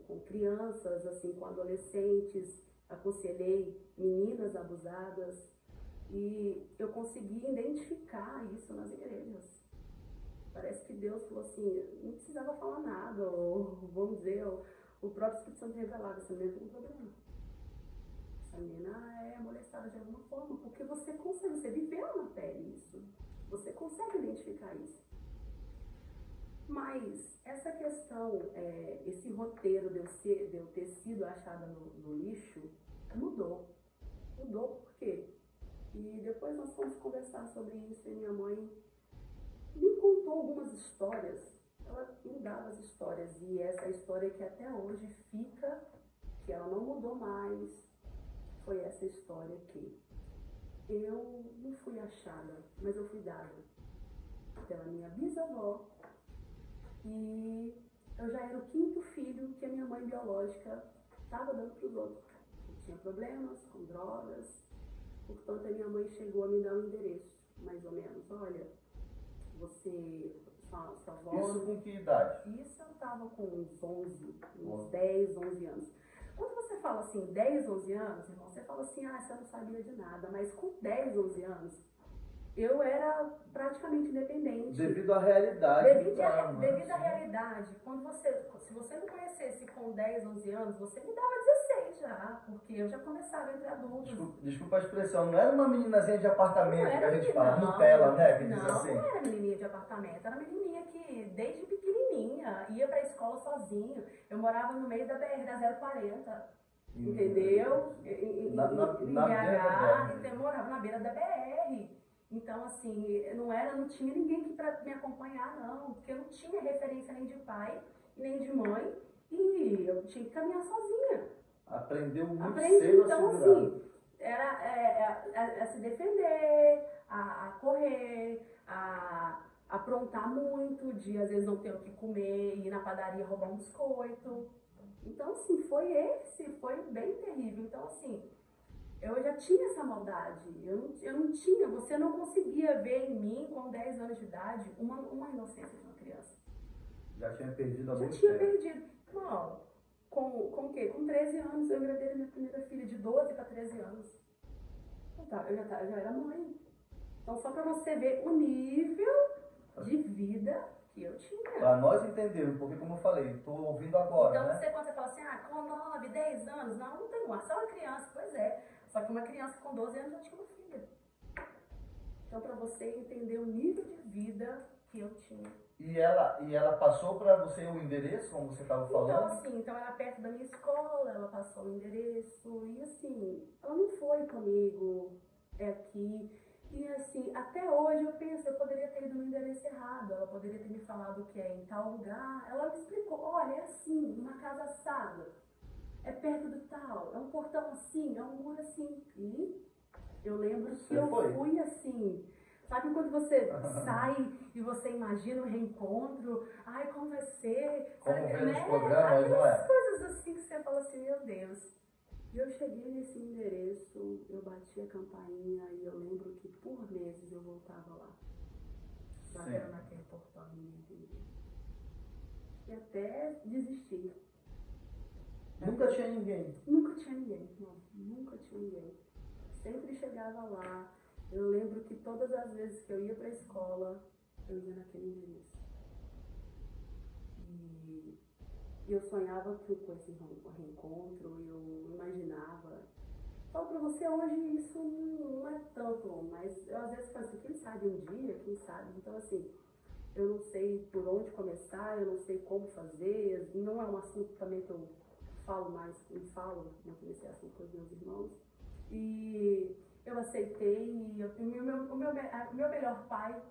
com crianças, assim, com adolescentes, aconselhei meninas abusadas, e eu consegui identificar isso nas igrejas. Parece que Deus falou assim, não precisava falar nada, ou vamos dizer, o próprio Espírito Santo revelava, essa menina tem um problema. Essa menina é molestada de alguma forma, porque você consegue, você viveu na pele isso. Você consegue identificar isso. Mas essa questão, esse roteiro de eu ter sido achada no lixo, mudou. Mudou por quê? E depois nós fomos conversar sobre isso e minha mãe me contou algumas histórias. Ela me dava as histórias. E essa história que até hoje fica, que ela não mudou mais, foi essa história que eu não fui achada, mas eu fui dada pela minha bisavó. E eu já era o 5º filho que a minha mãe biológica estava dando para os outros. Eu tinha problemas com drogas, portanto a minha mãe chegou a me dar um endereço, mais ou menos. Olha, sua avó... Isso com que idade? Isso eu estava com uns 10, 11 anos. Quando você fala assim, 10, 11 anos, irmão, você fala assim, você não sabia de nada. Mas com 10, 11 anos, eu era praticamente independente. Devido à realidade. Devido à realidade. Se você me conhecesse com 10, 11 anos, você me dava 16 já, porque eu já começava entre adultos. Desculpa a expressão, não era uma meninazinha de apartamento que a gente fala, não, Nutella, né? Que diz assim. Não era menininha de apartamento, era menininha que desde pequenininha ia pra escola sozinho. Eu morava no meio da BR da 040, entendeu? Em BH, então eu morava na beira da BR. Então, assim, não tinha ninguém para me acompanhar, não, porque eu não tinha referência nem de pai, nem de mãe, e eu tinha que caminhar sozinha. Aprendeu muito cedo então, a segurar. Assim, era se defender, a correr, a aprontar muito, de às vezes não ter o que comer, ir na padaria roubar um biscoito. Então, assim, foi bem terrível. Então, assim, eu já tinha essa maldade, eu não tinha, você não conseguia ver em mim, com 10 anos de idade, uma inocência de uma criança. Já tinha perdido a muito tempo. Já tinha perdido. Não, com o quê? Com 13 anos eu engravidei a minha primeira filha, de 12 para 13 anos. Eu já era mãe. Então só para você ver o nível de vida que eu tinha. Para nós entendermos, porque como eu falei, estou ouvindo agora, então, né? Quando você fala assim, com 9, 10 anos, não tem mais, só uma criança, pois é. Só que uma criança com 12 anos já tinha uma filha. Então, para você entender o nível de vida que eu tinha. E ela passou para você o endereço, como você estava falando? Então era perto da minha escola, ela passou o endereço, e assim, ela não foi comigo, aqui. E assim, até hoje eu penso, eu poderia ter ido no endereço errado, ela poderia ter me falado que é em tal lugar. Ela me explicou, olha, é assim, uma casa assada, é perto do tal, é um portão assim, é um muro assim. E eu lembro que eu fui assim, sabe quando você sai e você imagina o reencontro, como vai ser? Como sabe, ver nos programas, não é? Coisas assim que você fala assim, meu Deus. E eu cheguei nesse endereço, eu bati a campainha e eu lembro que por meses eu voltava lá. Batendo naquele portão e ninguém entendia. E até desistir. Nunca tinha ninguém? Nunca tinha ninguém, não. Nunca tinha ninguém. Sempre chegava lá. Eu lembro que todas as vezes que eu ia pra escola, eu ia naquele endereço. E eu sonhava com esse reencontro, eu imaginava. Falo pra você, hoje isso não é tanto, mas eu às vezes falo assim, quem sabe um dia, quem sabe. Então assim, eu não sei por onde começar, eu não sei como fazer, não é um assunto também que eu falo mais, não falo muito nesse assunto com os meus irmãos. E eu aceitei, e o meu melhor pai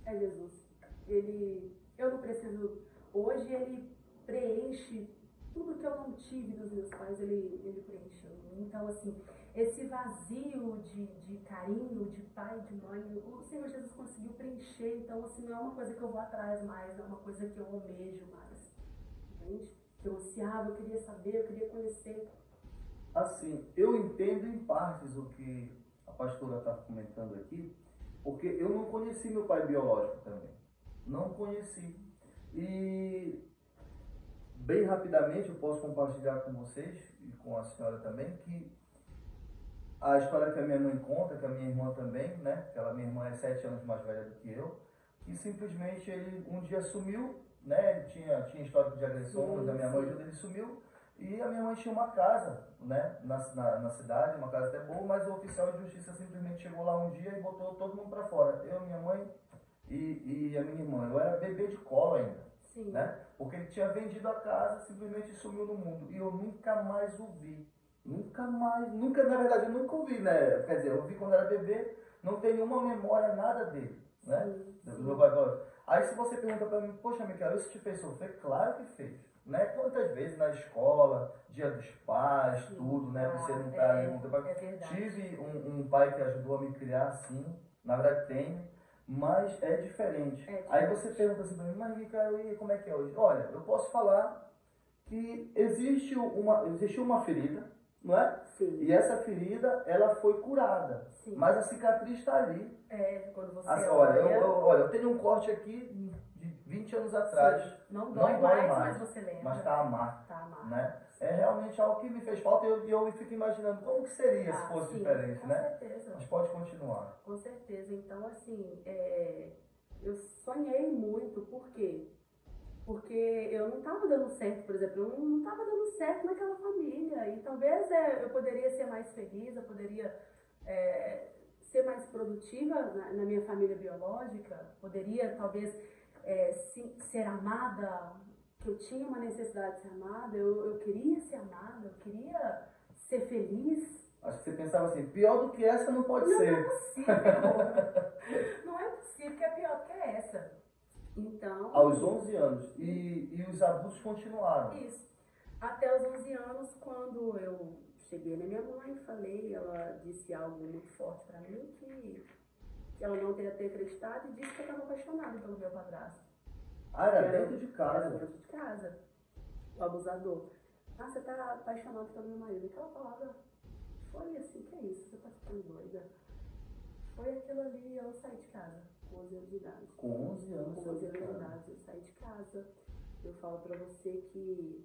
é Jesus. Eu não preciso, hoje ele preenche tudo que eu não tive dos meus pais, ele preencheu. Então, assim, esse vazio de carinho, de pai, de mãe, o Senhor Jesus conseguiu preencher. Então, assim, não é uma coisa que eu vou atrás mais, não é uma coisa que eu almejo mais. Entende? Que eu ansiava, eu queria saber, eu queria conhecer. Assim, eu entendo em partes o que a pastora está comentando aqui, porque eu não conheci meu pai biológico também. Não conheci. E bem rapidamente eu posso compartilhar com vocês e com a senhora também que a história que a minha mãe conta, que a minha irmã também, né? Que ela, minha irmã é 7 anos mais velha do que eu, que simplesmente ele um dia sumiu, né? Ele tinha histórico de agressões da minha mãe, ele sumiu. E a minha mãe tinha uma casa, né, na cidade, uma casa até boa, mas o oficial de justiça simplesmente chegou lá um dia e botou todo mundo para fora. Eu, minha mãe e a minha irmã. Eu era bebê de colo ainda, Sim. né? Porque ele tinha vendido a casa, simplesmente sumiu no mundo. E eu nunca mais o vi. Nunca mais, nunca, na verdade, eu nunca o vi, né? Quer dizer, eu vi quando era bebê, não tenho nenhuma memória, nada dele, né? Do meu pai. Aí se você pergunta para mim, poxa, Micael, isso te fez sofrer? Claro que fez. Né? Quantas vezes na escola, dia dos pais, tudo, né? Você não tá ali com teu pai. Tive um pai que ajudou a me criar, sim, na verdade tenho, mas é diferente. Aí você pergunta assim para mim, mas Micael, e como é que é hoje? Olha, eu posso falar que existe uma ferida, não é? Sim. E essa ferida, ela foi curada, sim, mas a cicatriz está ali. Quando você olha, eu tenho um corte aqui de 20 anos atrás. Sim. Não dói mais, mas você lembra. Mas está a marca. Tá a marca. Né? É realmente algo que me fez falta e eu fico imaginando como que seria se fosse sim, diferente, com né? certeza. Mas pode continuar. Com certeza. Então, assim, eu sonhei muito, por quê? Porque eu não estava dando certo, por exemplo, eu não estava dando certo naquela família. E talvez eu poderia ser mais feliz, eu poderia ser mais produtiva na minha família biológica, poderia talvez ser amada, que eu tinha uma necessidade de ser amada, eu queria ser amada, eu queria ser feliz. Acho que você pensava assim, pior do que essa não pode ser. Não é possível. Não é possível que é pior do que essa. Então... Aos 11 anos. E os abusos continuaram. Isso. Até os 11 anos, quando eu cheguei na minha mãe, falei, ela disse algo muito forte pra mim, que ela não teria ter acreditado e disse que eu estava apaixonada pelo meu padrasto. Era dentro de casa? Era dentro de casa. O abusador. Você tá apaixonado pelo meu marido. Aquela palavra foi assim, que é isso? Você tá ficando doida? Foi aquilo ali, eu saí de casa, com 11 anos de idade. Com 11 anos? Com 11 anos de idade, eu saí de casa. Eu falo pra você que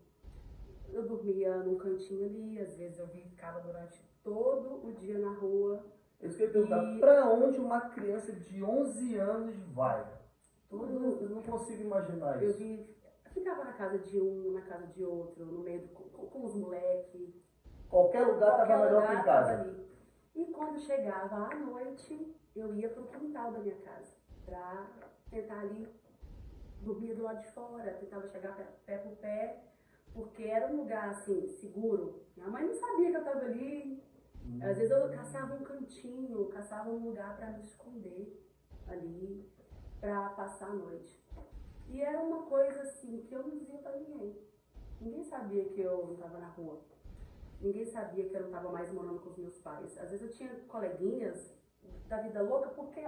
eu dormia num cantinho ali, às vezes eu ficava durante todo o dia na rua. Eu queria perguntar, pra onde uma criança de 11 anos vai? Eu não consigo imaginar isso. Eu ficava na casa de um, na casa de outro, no meio com os moleques. Qualquer lugar estava melhor que em casa. E quando chegava à noite, eu ia pro quintal da minha casa, pra tentar ali dormir do lado de fora, tentava chegar pé por pé, porque era um lugar assim, seguro. Minha mãe não sabia que eu estava ali. Às vezes eu caçava um cantinho, caçava um lugar para me esconder ali, para passar a noite. E era uma coisa assim que eu não dizia para ninguém. Ninguém sabia que eu não estava na rua. Ninguém sabia que eu não estava mais morando com os meus pais. Às vezes eu tinha coleguinhas da vida louca, porque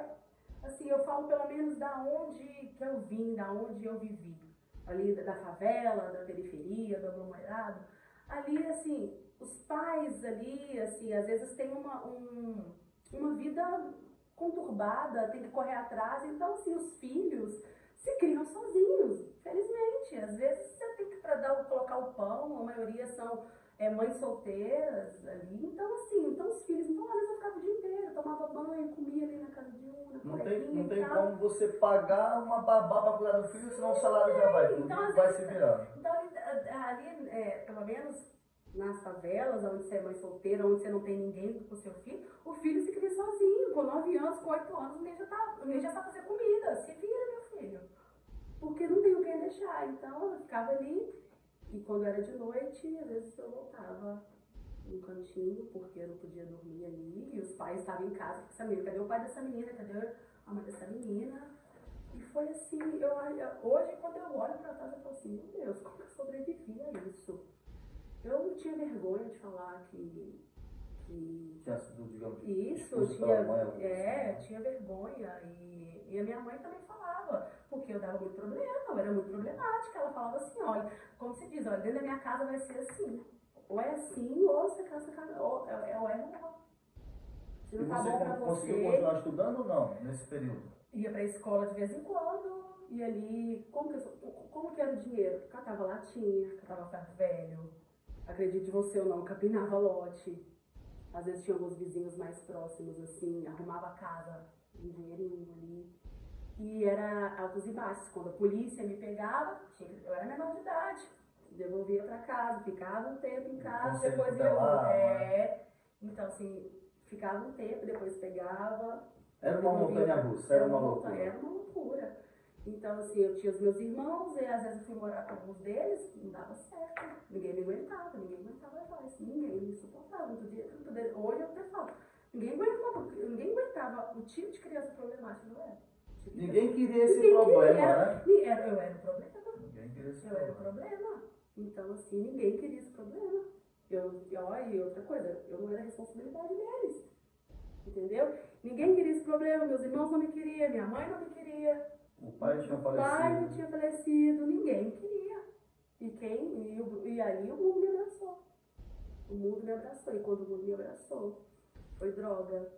assim, eu falo pelo menos da onde que eu vim, da onde eu vivi. Ali da favela, da periferia, do aglomerado. Ali, assim, os pais ali, assim, às vezes têm uma vida conturbada, tem que correr atrás. Então, assim, os filhos se criam sozinhos, felizmente. Às vezes você tem que colocar o pão, a maioria são mães solteiras ali. Então, assim, os filhos, então às vezes eu ficava o dia inteiro, tomava banho, comia ali na casa de um, na coleguinha. Não tem como você pagar uma babá para cuidar do filho, senão o salário já vai, então, vai se virando. Então, ali pelo menos nas favelas, onde você é mãe solteira, onde você não tem ninguém com o seu filho, o filho se cria sozinho, com 9 anos, com 8 anos, o menino já sabe fazer comida, se vira, meu filho. Porque não tem o que deixar. Então, eu ficava ali, e quando era de noite, às vezes eu voltava num cantinho, porque eu não podia dormir ali, e os pais estavam em casa com essa menina. Cadê o pai dessa menina? Cadê a mãe dessa menina? E foi assim, hoje quando eu olho pra trás, eu falo assim, meu Deus, como eu sobrevivi a isso? vergonha de falar que Tinha sido, digamos, isso, expulso pela mãe, algo assim. tinha vergonha. E a minha mãe também falava, porque eu dava muito problema, eu era muito problemática. Ela falava assim, olha, como se diz, olha, dentro da minha casa vai ser assim. Ou é assim, ou você casa, ou é normal. Se E não tá você bom pra conseguiu você, continuar estudando ou não, nesse período? ia pra escola de vez em quando, e ali, como que era o dinheiro? Catava latinha, catava ferro velho, acredite você ou não, capinava lote. Às vezes tinha alguns vizinhos mais próximos, assim, arrumava a casa, um dinheirinho ali. E era altos e baixos. Quando a polícia me pegava, eu era menor de idade, devolvia pra casa, ficava um tempo em casa, depois ia. Então, assim, ficava um tempo, depois pegava. Era uma montanha-russa, era uma loucura. Era uma loucura. Então, assim, eu tinha os meus irmãos, e às vezes eu fui morar com alguns deles, não dava certo. Ninguém me aguentava levar isso. Ninguém me suportava. Hoje eu até falo, ninguém aguentava o tipo de criança problemática que eu era. Ninguém queria esse problema, né? Eu era o problema. Ninguém queria esse Eu era o problema. Então, assim, ninguém queria esse problema. E outra coisa, eu não era responsabilidade deles. Entendeu? Ninguém queria esse problema, meus irmãos não me queriam, minha mãe não me queria. O pai tinha falecido. O pai não tinha falecido, ninguém queria. E aí o mundo me abraçou. O mundo me abraçou. E quando o mundo me abraçou, foi droga,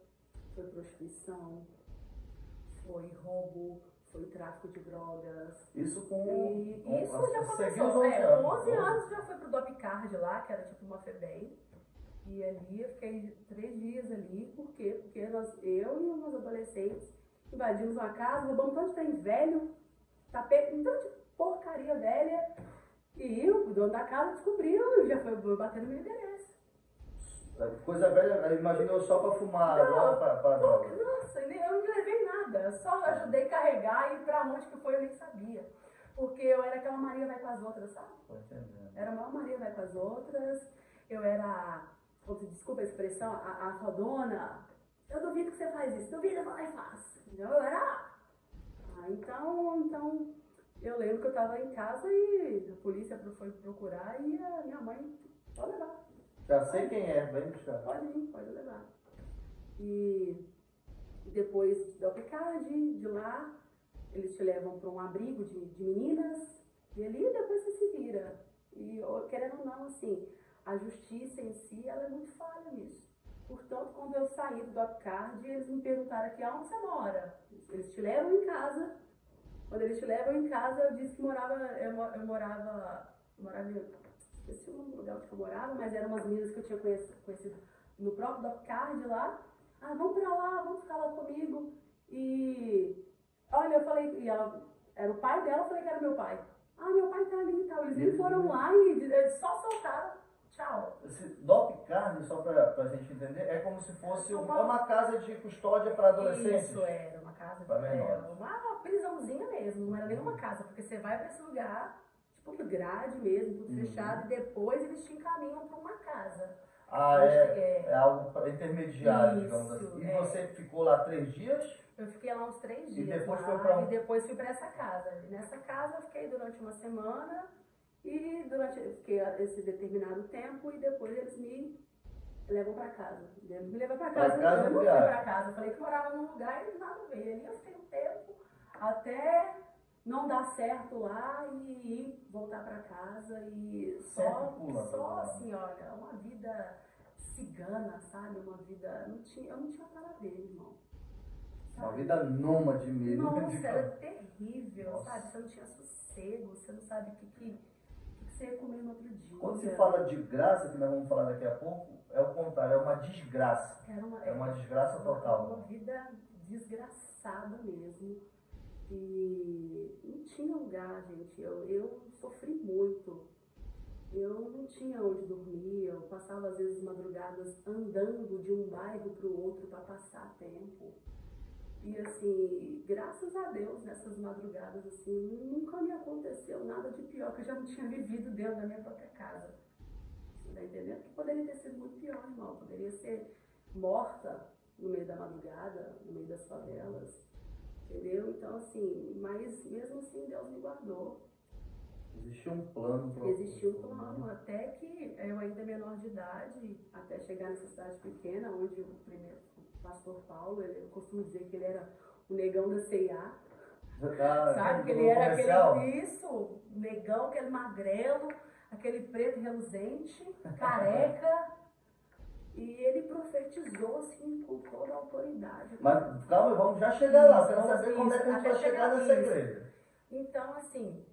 foi prostituição, foi roubo, foi tráfico de drogas. Isso com... Isso já começou. 11 anos já foi pro Dopcard lá, que era tipo uma FEBEM. E ali eu fiquei 3 dias ali. Por quê? Porque eu e umas adolescentes invadimos uma casa, roubamos um tanto de trem velho, tapete, um tanto de porcaria velha. E o dono da casa descobriu e já foi bater no meu endereço. Coisa velha, imaginou só pra fumar, agora pra droga. Nossa, eu não levei nada, eu só ajudei a carregar e pra onde que foi eu nem sabia. Porque eu era aquela Maria vai com as outras, sabe? Tô entendendo. Era uma Maria vai com as outras, eu era, desculpa a expressão, a fodona. Eu duvido que você faz isso, duvido, eu vou lá e faço. Eu era... Então, eu lembro que eu tava em casa e a polícia foi procurar e a minha mãe, pode levar. Já sei quem é, vem buscar. Pode vir, pode levar. E depois do Dopcard, de lá, eles te levam para um abrigo de meninas e ali depois você se vira. E querendo ou não, assim, a justiça em si, ela é muito falha nisso. Portanto, quando eu saí do Dopcard, eles me perguntaram aqui, aonde você mora? Eles te levam em casa. Quando eles te levam em casa, eu disse que eu morava esqueci o nome do lugar onde eu morava, mas eram umas meninas que eu tinha conhecido no próprio Dopcard lá. Ah, vamos pra lá, vamos ficar lá comigo. E olha, eu falei, e ela era o pai dela, eu falei que era meu pai. Ah, meu pai tá ali e tal. Eles nem foram lá e eles só soltaram. Tchau. Esse Dopcard, só pra gente entender, é como se fosse uma casa de custódia para adolescentes. Isso, era uma casa de uma prisãozinha mesmo, não era nem uma casa, porque você vai pra esse lugar, tipo grade mesmo, tudo fechado, e depois eles te encaminham pra uma casa. Ah, é algo intermediário, digamos assim. E você ficou lá 3 dias? Eu fiquei lá uns 3 dias. E depois e depois fui pra essa casa. Nessa casa eu fiquei durante uma semana. E eu fiquei esse determinado tempo e depois eles me levam pra casa. Me levam pra casa, eu não fui pra casa. Eu falei que morava num lugar e nada a ver. Ali eu fiquei um tempo até não dar certo lá e voltar pra casa. E só assim, olha, uma vida cigana, sabe? Uma vida... eu não tinha nada a ver, irmão. Sabe? Uma vida nômade mesmo. Nossa, era terrível, sabe? Você não tinha sossego, você não sabe o que você ia comer no outro dia. Quando se fala de graça, que nós vamos falar daqui a pouco, é o contrário, é uma desgraça. É uma desgraça total. Uma vida desgraçada mesmo. E não tinha lugar, gente. Eu sofri muito. Eu não tinha onde dormir. Eu passava às vezes madrugadas andando de um bairro para o outro para passar tempo. E assim, graças a Deus, nessas madrugadas, assim, nunca me aconteceu nada de pior que eu já não tinha vivido dentro da minha própria casa. Você tá entendendo? Que poderia ter sido muito pior, irmão. Poderia ser morta no meio da madrugada, no meio das favelas. Entendeu? Então, assim, mas mesmo assim Deus me guardou. Existia um plano para Existia um plano, até que eu ainda menor de idade, até chegar nessa cidade pequena, onde o primeiro o pastor Paulo, eu costumo dizer que ele era o negão da C&A, sabe? Que ele era aquele, isso, negão, aquele magrelo, aquele preto reluzente, careca, e ele profetizou assim com toda a autoridade. Mas calma, vamos já chegar lá, quero saber como é que a gente vai chegar nessa igreja. Então, assim,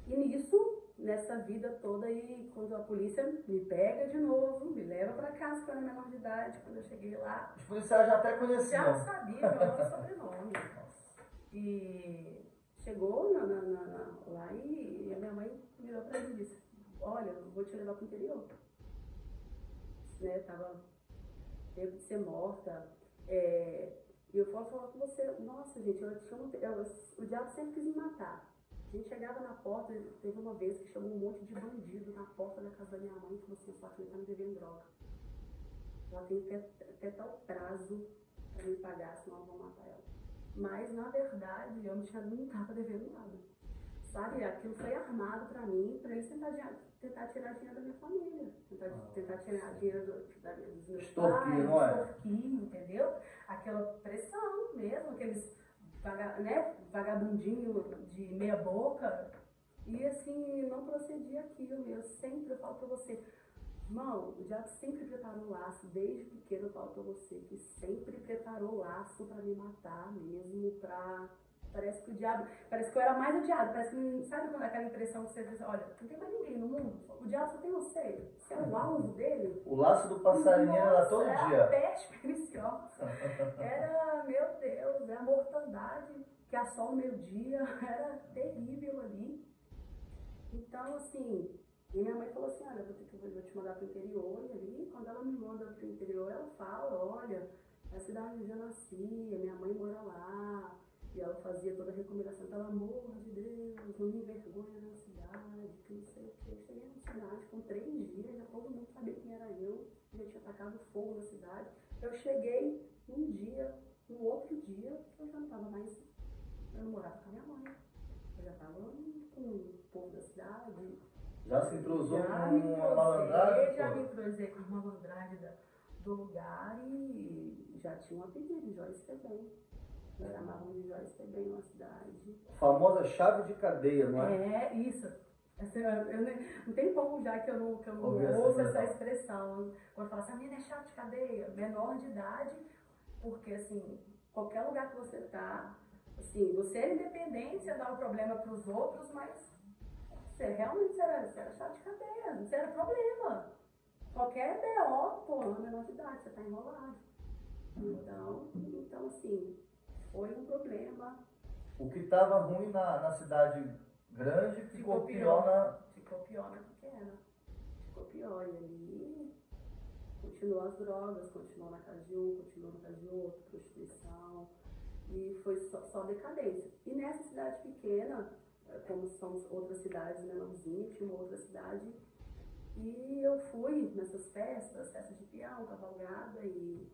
e nisso, nessa vida toda aí, quando a polícia me pega de novo, me leva pra casa, que eu era menor de idade, quando eu cheguei lá. Os policiais já até conheciam. Já sabia meu nome e sobrenome. E chegou lá e a minha mãe virou pra mim e disse, olha, eu vou te levar pro interior. Né, tava tempo de ser morta. E eu falo falar com você, nossa gente, o diabo sempre quis me matar. A gente chegava na porta, teve uma vez que chamou um monte de bandido na porta da casa da minha mãe e falou assim, sua filha tá me devendo droga. Ela tem até tal prazo para me pagar, senão eu vou matar ela. Mas, na verdade, eu não estava devendo nada. Sabe, aquilo foi armado para mim, para eles tentar tirar dinheiro da minha família. Tentar tirar dinheiro dos meus pais, não é? extorquir, entendeu? Aquela pressão mesmo, aqueles vagabundinho de meia boca. E assim, não procedia aquilo. Eu falo pra você, irmão, o diabo sempre preparou o laço, desde pequeno eu falo pra você, que sempre preparou o laço pra me matar mesmo, parece que o diabo, parece que eu era mais odiado, parece que, sabe quando aquela impressão que você diz, olha, não tem mais ninguém no mundo, o diabo só tem você é o alvo dele. O laço do passarinho era todo dia. Era a peste perniciosa, era, meu Deus, a mortandade que assola o meio-dia, era terrível ali. Então, assim, e minha mãe falou assim, olha, eu vou te mandar pro interior, e ali, quando ela me manda pro interior, ela fala, olha, é a cidade onde eu nasci, minha mãe mora lá, e ela fazia toda a recomendação, pelo amor de Deus, não me envergonha na cidade, que não sei o que. Eu cheguei na cidade com 3 dias, já todo mundo sabia quem era eu, já tinha atacado fogo na cidade. Eu cheguei no outro dia, eu já não estava mais, eu não morava com a minha mãe, eu já estava com o povo da cidade. Já se entrosou com uma malandragem? Já me entrosei com uma malandragem do lugar e já tinha um apelido, Joyce Febem. Chamavam de Joyce Febem na cidade. Famosa chave de cadeia, não é? É, isso. Não tem como já que eu não ouço essa expressão. Quando fala assim, a menina é chave de cadeia, menor de idade, porque assim, qualquer lugar que você tá, assim, você é independente, você dá o problema para os outros, mas você realmente era chave de cadeia, não era problema. Qualquer BO, pô, menor de idade, você tá enrolado. Então assim, foi um problema. O que estava ruim na cidade grande ficou pior Ficou pior na pequena. Ficou pior. E ali continuou as drogas, continuou na casa de um, continuou na casa de outro, prostituição. E foi só decadência. E nessa cidade pequena, como são outras cidades menorzinhas, tinha uma outra cidade. E eu fui nessas festas de peão, cavalgada, e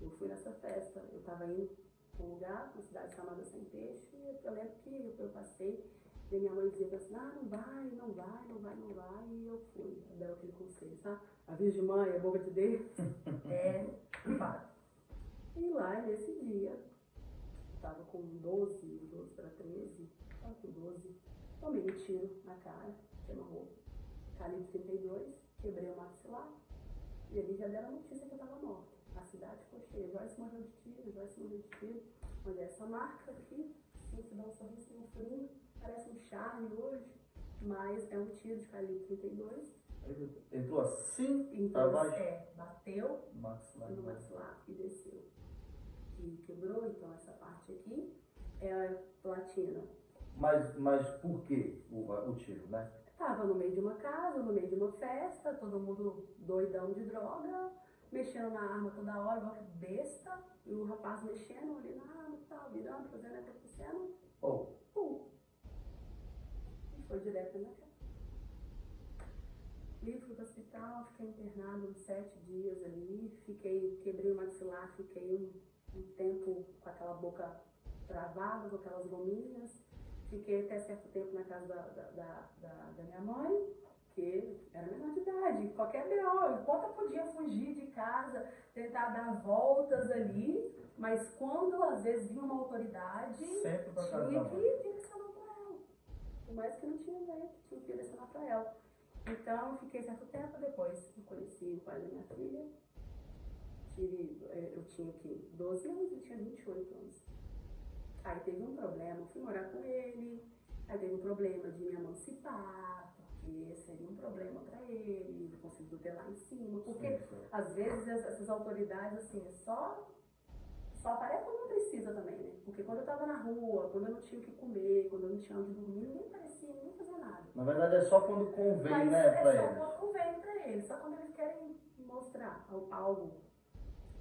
eu fui nessa festa. Eu estava indo para um lugar, uma cidade chamada Sem Peixe, e eu lembro que eu passei, e minha mãe dizia assim, não vai, e eu fui. Eu dei aquele conselho, sabe? A Virgem Mãe, a boca de Deus, vai. E lá, nesse dia, estava com 12 para 13, estava com 12, tomei um tiro na cara, queimou, calibre 32, quebrei o maxilar, e ali já deram a notícia que eu estava morta. A cidade ficou cheia, Joyce morreu de tiro, mas essa marca aqui, se dá um sorriso, um furinho, parece um charme hoje, mas é um tiro de calibre 32. Entrou assim, então, baixo? Bateu no maxilar e desceu. E quebrou, então essa parte aqui é a platina. Mas por que o tiro, né? Tava no meio de uma casa, no meio de uma festa, todo mundo doidão de droga, mexendo na arma toda hora, igual que besta, e o rapaz mexendo ali na arma e tal, virando, fazendo, acontecendo. Pum. E foi direto na minha casa. E fui pro hospital, fiquei internado uns 7 dias ali, quebrei o maxilar, fiquei um tempo com aquela boca travada, com aquelas gominhas. Fiquei até certo tempo na casa da minha mãe, que era menor de idade. Qualquer B.O., enquanto eu podia fugir de casa, tentar dar voltas ali, mas quando às vezes vinha uma autoridade, Sempre pra casa da tinha mãe. que direcionar para ela. Por mais que não tinha jeito, tinha que direcionar para ela. Então, fiquei certo tempo, depois eu conheci o pai da minha filha. Eu tinha aqui 12 anos, ele tinha 28 anos. Aí teve um problema, fui morar com ele, aí teve um problema de me emancipar, porque seria um problema para ele, não conseguiu ter lá em cima, porque às vezes essas autoridades, assim, só aparece quando não precisa também, né? Porque quando eu tava na rua, quando eu não tinha o que comer, quando eu não tinha onde dormir, ninguém parecia, ninguém fazia nada. Na verdade é só quando convém, Mas né, pra é só eles. quando convém pra eles, só quando eles querem mostrar algo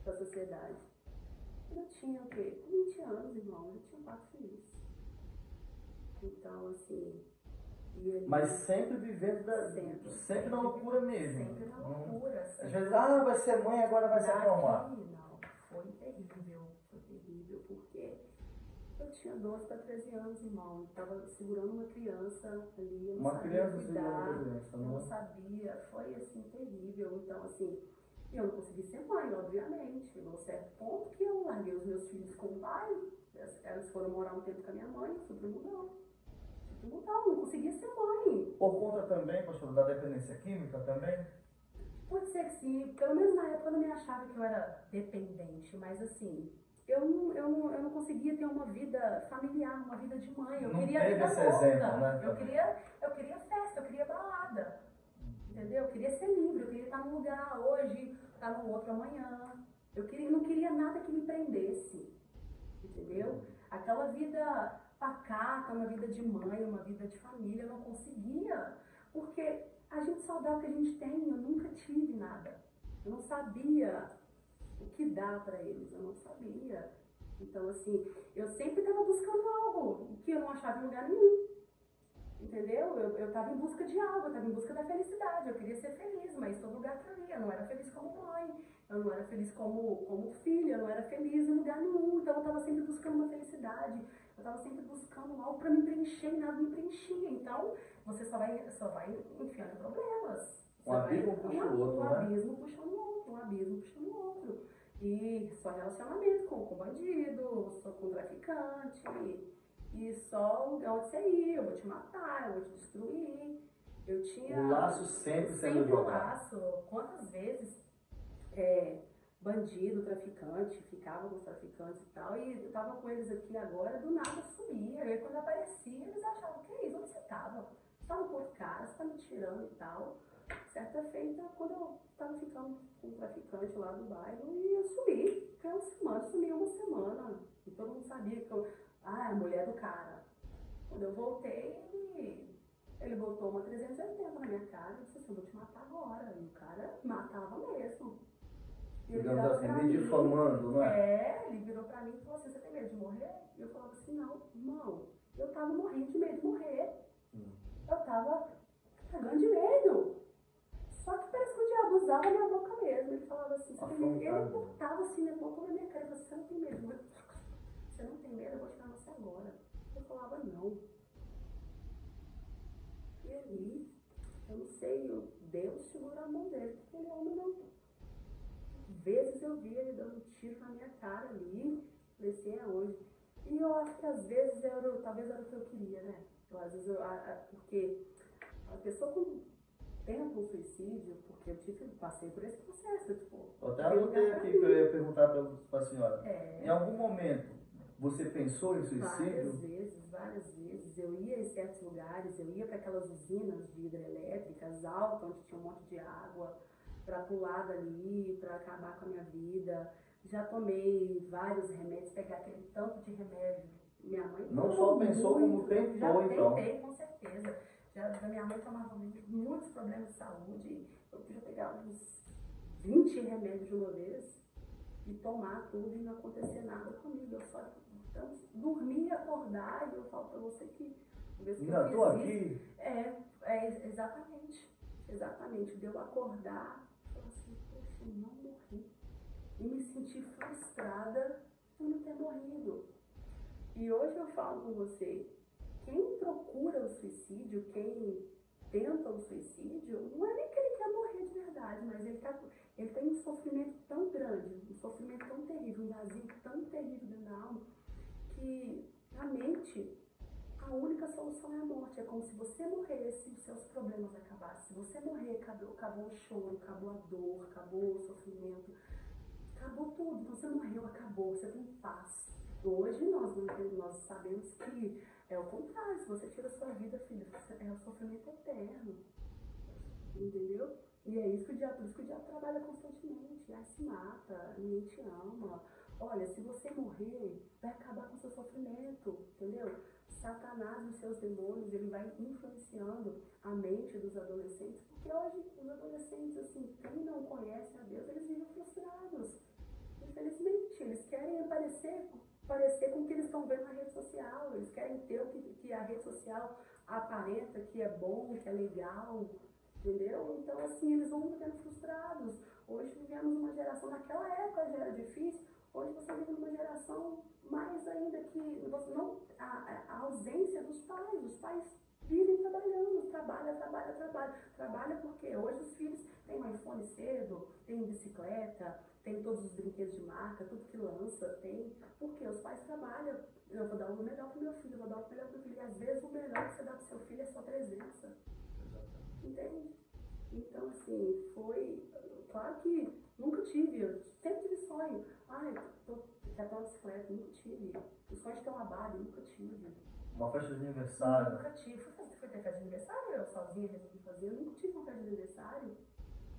pra sociedade. Eu tinha o quê? 20 anos, irmão, eu tinha 4 filhos. Então, assim... Mas sempre vivendo sempre na loucura mesmo. Sempre na loucura. Às vezes, vai ser mãe, agora vai se acalmar. Não, foi terrível, porque eu tinha 12 para 13 anos, irmão. Estava segurando uma criança ali, eu não sabia cuidar, eu não sabia, foi assim, terrível. Então, assim, eu não consegui ser mãe, obviamente. Chegou a um certo ponto que eu larguei os meus filhos com o pai, elas foram morar um tempo com a minha mãe, eu fui pro mundão. Não conseguia ser mãe. Por conta também, pastor, da dependência química também? Pode ser que sim, pelo menos na época eu não me achava que eu era dependente, mas assim, eu não conseguia ter uma vida familiar, uma vida de mãe. Eu queria vida louca. Exemplo, né? Eu queria festa, eu queria balada. Entendeu? Eu queria ser livre, eu queria estar num lugar hoje, estar no outro amanhã. Não queria nada que me prendesse. Entendeu? Aquela vida pacata, uma vida de mãe, uma vida de família, eu não conseguia, porque a gente só dá o que a gente tem, eu nunca tive nada. Eu não sabia o que dá para eles, eu não sabia. Então, assim, eu sempre estava buscando algo que eu não achava em lugar nenhum. Entendeu? Eu estava em busca de algo, eu estava em busca da felicidade, eu queria ser feliz, mas todo lugar queria. Eu não era feliz como mãe, eu não era feliz como filha, eu não era feliz em lugar nenhum. Então eu estava sempre buscando uma felicidade, eu estava sempre buscando algo para me preencher e nada me preenchia. Então você só vai enfiando problemas. Um abismo puxa o outro, né? Um abismo puxando o outro, um abismo puxando o outro. E só relacionamento com bandido, só com traficante. E só onde você ir, eu vou te matar, eu vou te destruir. Eu tinha... O laço sempre sendo jogado. jogado. Laço. Quantas vezes bandido, traficante, ficava com os traficantes e tal, e eu tava com eles aqui agora, do nada sumia. E aí quando aparecia, eles achavam, que é isso? Onde você tava? Você tava com outro cara, você tá me tirando e tal. Certa feita, quando eu tava ficando com um traficante lá do bairro, e eu sumi. Sumi uma semana. E todo mundo sabia que é a mulher do cara. Quando eu voltei, ele botou uma 380 na minha cara e disse assim, eu vou te matar agora. E o cara matava mesmo. E ele digamos assim, me difamando, não é? Ele virou pra mim e falou assim, você tem medo de morrer? E eu falava assim, não, irmão, eu tava morrendo de medo de morrer. Eu tava cagando de medo. Só que parece que o diabo usava a minha boca mesmo. Ele falava assim, você tem medo? Ele botava assim, né, botou na minha cara e falou, você não tem medo de morrer? Você não tem medo, eu vou tirar você agora. Eu falava, não. E aí, eu não sei, Deus segurou a mão dele, porque ele é homem não. Vezes eu vi ele dando um tiro na minha cara ali, falei assim, é hoje. E eu acho que às vezes talvez era o que eu queria, né? Às vezes porque a pessoa quando tenta um suicídio, porque eu passei por esse processo, tipo... Eu até anotei aqui que eu ia perguntar para a senhora. Em algum momento, você pensou em suicídio? Várias vezes. Eu ia em certos lugares, eu ia para aquelas usinas de hidrelétricas altas, onde tinha um monte de água, para pular dali, para acabar com a minha vida. Já tomei vários remédios, pegar aquele tanto de remédio. Minha mãe não só pensou como tentou, então. Tentei, com certeza. Da minha mãe tomava muitos problemas de saúde. Eu podia pegar uns 20 remédios de uma vez e tomar tudo e não acontecer nada comigo. Eu só dormir, acordar, e eu falo pra você que... Ainda tô aqui. Exatamente. De eu acordar, eu assim, poxa, eu não morri. E me sentir frustrada por não ter morrido. E hoje eu falo com você, quem procura o suicídio, quem tenta o suicídio, não é nem que ele quer morrer de verdade, mas ele tem um sofrimento tão grande, um sofrimento tão terrível, um vazio tão terrível dentro da alma, que a mente, a única solução é a morte. É como se você morresse e os seus problemas acabassem. Se você morrer, acabou o choro, acabou a dor, acabou o sofrimento, acabou tudo. Então você morreu, acabou, você tem paz. Hoje nós sabemos que é o contrário. Se você tira a sua vida, filha, é o sofrimento eterno. Entendeu? E é isso que o diabo, por isso que o diabo trabalha constantemente. Aí se mata, ninguém te ama. Olha, se você morrer, vai acabar com o seu sofrimento, entendeu? Satanás e os seus demônios, ele vai influenciando a mente dos adolescentes, porque hoje os adolescentes, assim, quem não conhece a Deus, eles vivem frustrados. Infelizmente, eles querem parecer com o que eles estão vendo na rede social, eles querem ter o que a rede social aparenta, que é bom, que é legal, entendeu? Então, assim, eles vão ficando frustrados. Hoje vivemos uma geração, naquela época já era difícil, hoje você vive numa geração mais ainda que você não, a ausência dos pais. Os pais vivem trabalhando, trabalha porque hoje os filhos têm um iPhone cedo, têm bicicleta, tem todos os brinquedos de marca, tudo que lança, tem, porque os pais trabalham. Eu vou dar o melhor pro meu filho, eu vou dar o melhor pro meu filho, e às vezes o melhor que você dá pro seu filho é sua presença. Entende? Então, assim, foi. Claro que nunca tive, eu sempre tive sonho. Ai, quero ter uma bicicleta, nunca tive. O sonho de ter uma Barbie, nunca tive. Uma festa de aniversário. Nunca tive. Fui ter festa de aniversário, eu sozinha resolvi fazer. Eu nunca tive uma festa de aniversário,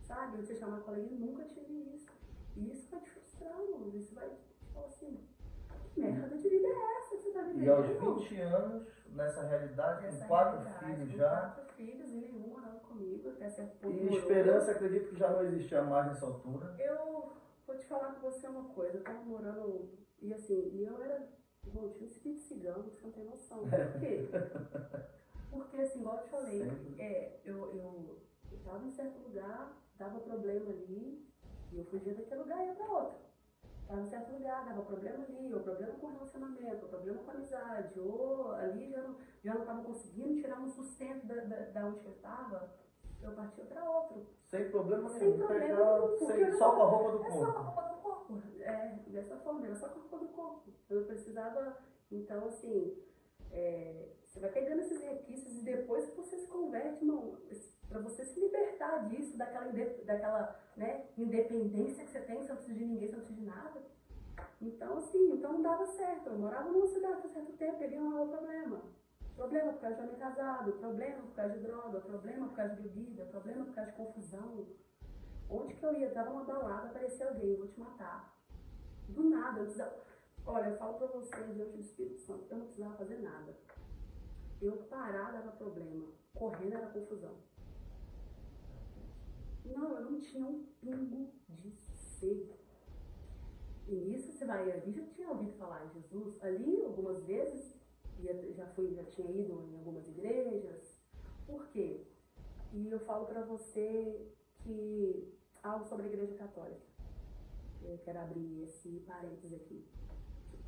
sabe? Você chamar a colega, nunca tive isso. E isso vai te frustrando, isso vai te falar assim: que merda de vida é essa que você tá vivendo? E aos 20 anos, nessa realidade, com 4 filhos já. 4 filhos e nenhum morando comigo, até certo ponto. E esperança, acredito que já não existia mais nessa altura. Eu vou te falar com você uma coisa, eu tava morando, e assim, e eu era, bom, tinha um espírito cigano, você não tem noção. Por quê? Porque assim, igual eu te falei, eu tava em certo lugar, dava problema ali, e eu fugia daquele lugar e ia pra outro. Estava em certo lugar, dava problema ali, ou problema com relacionamento, ou problema com amizade, ou ali já não estava conseguindo tirar um sustento da onde eu estava, eu partia para outro. Sem problema nenhum. Sem problema nenhum. Só com a roupa do corpo. É só com a roupa do corpo. É, dessa forma, era só com a roupa do corpo. Eu não precisava, então assim, você vai pegando esses requisitos e depois que você se converte, irmão, para você se libertar disso, daquela né, independência que você tem, você não precisa de ninguém, você não precisa de nada. Então, assim, então não dava certo. Eu morava numa cidade por certo tempo, ele não era problema. Problema por causa de homem casado, problema por causa de droga, problema por causa de bebida, problema por causa de confusão. Onde que eu ia? Tava numa balada, aparecia alguém, eu vou te matar. Do nada, eu precisava... Olha, eu falo pra vocês, diante do Espírito Santo, eu não precisava fazer nada. Eu parar dava problema, correndo era confusão. Não, eu não tinha um pingo de sede. E nisso você vai ali, já tinha ouvido falar em Jesus, ali algumas vezes, já tinha ido em algumas igrejas. Por quê? E eu falo pra você que algo sobre a Igreja Católica. Eu quero abrir esse parênteses aqui.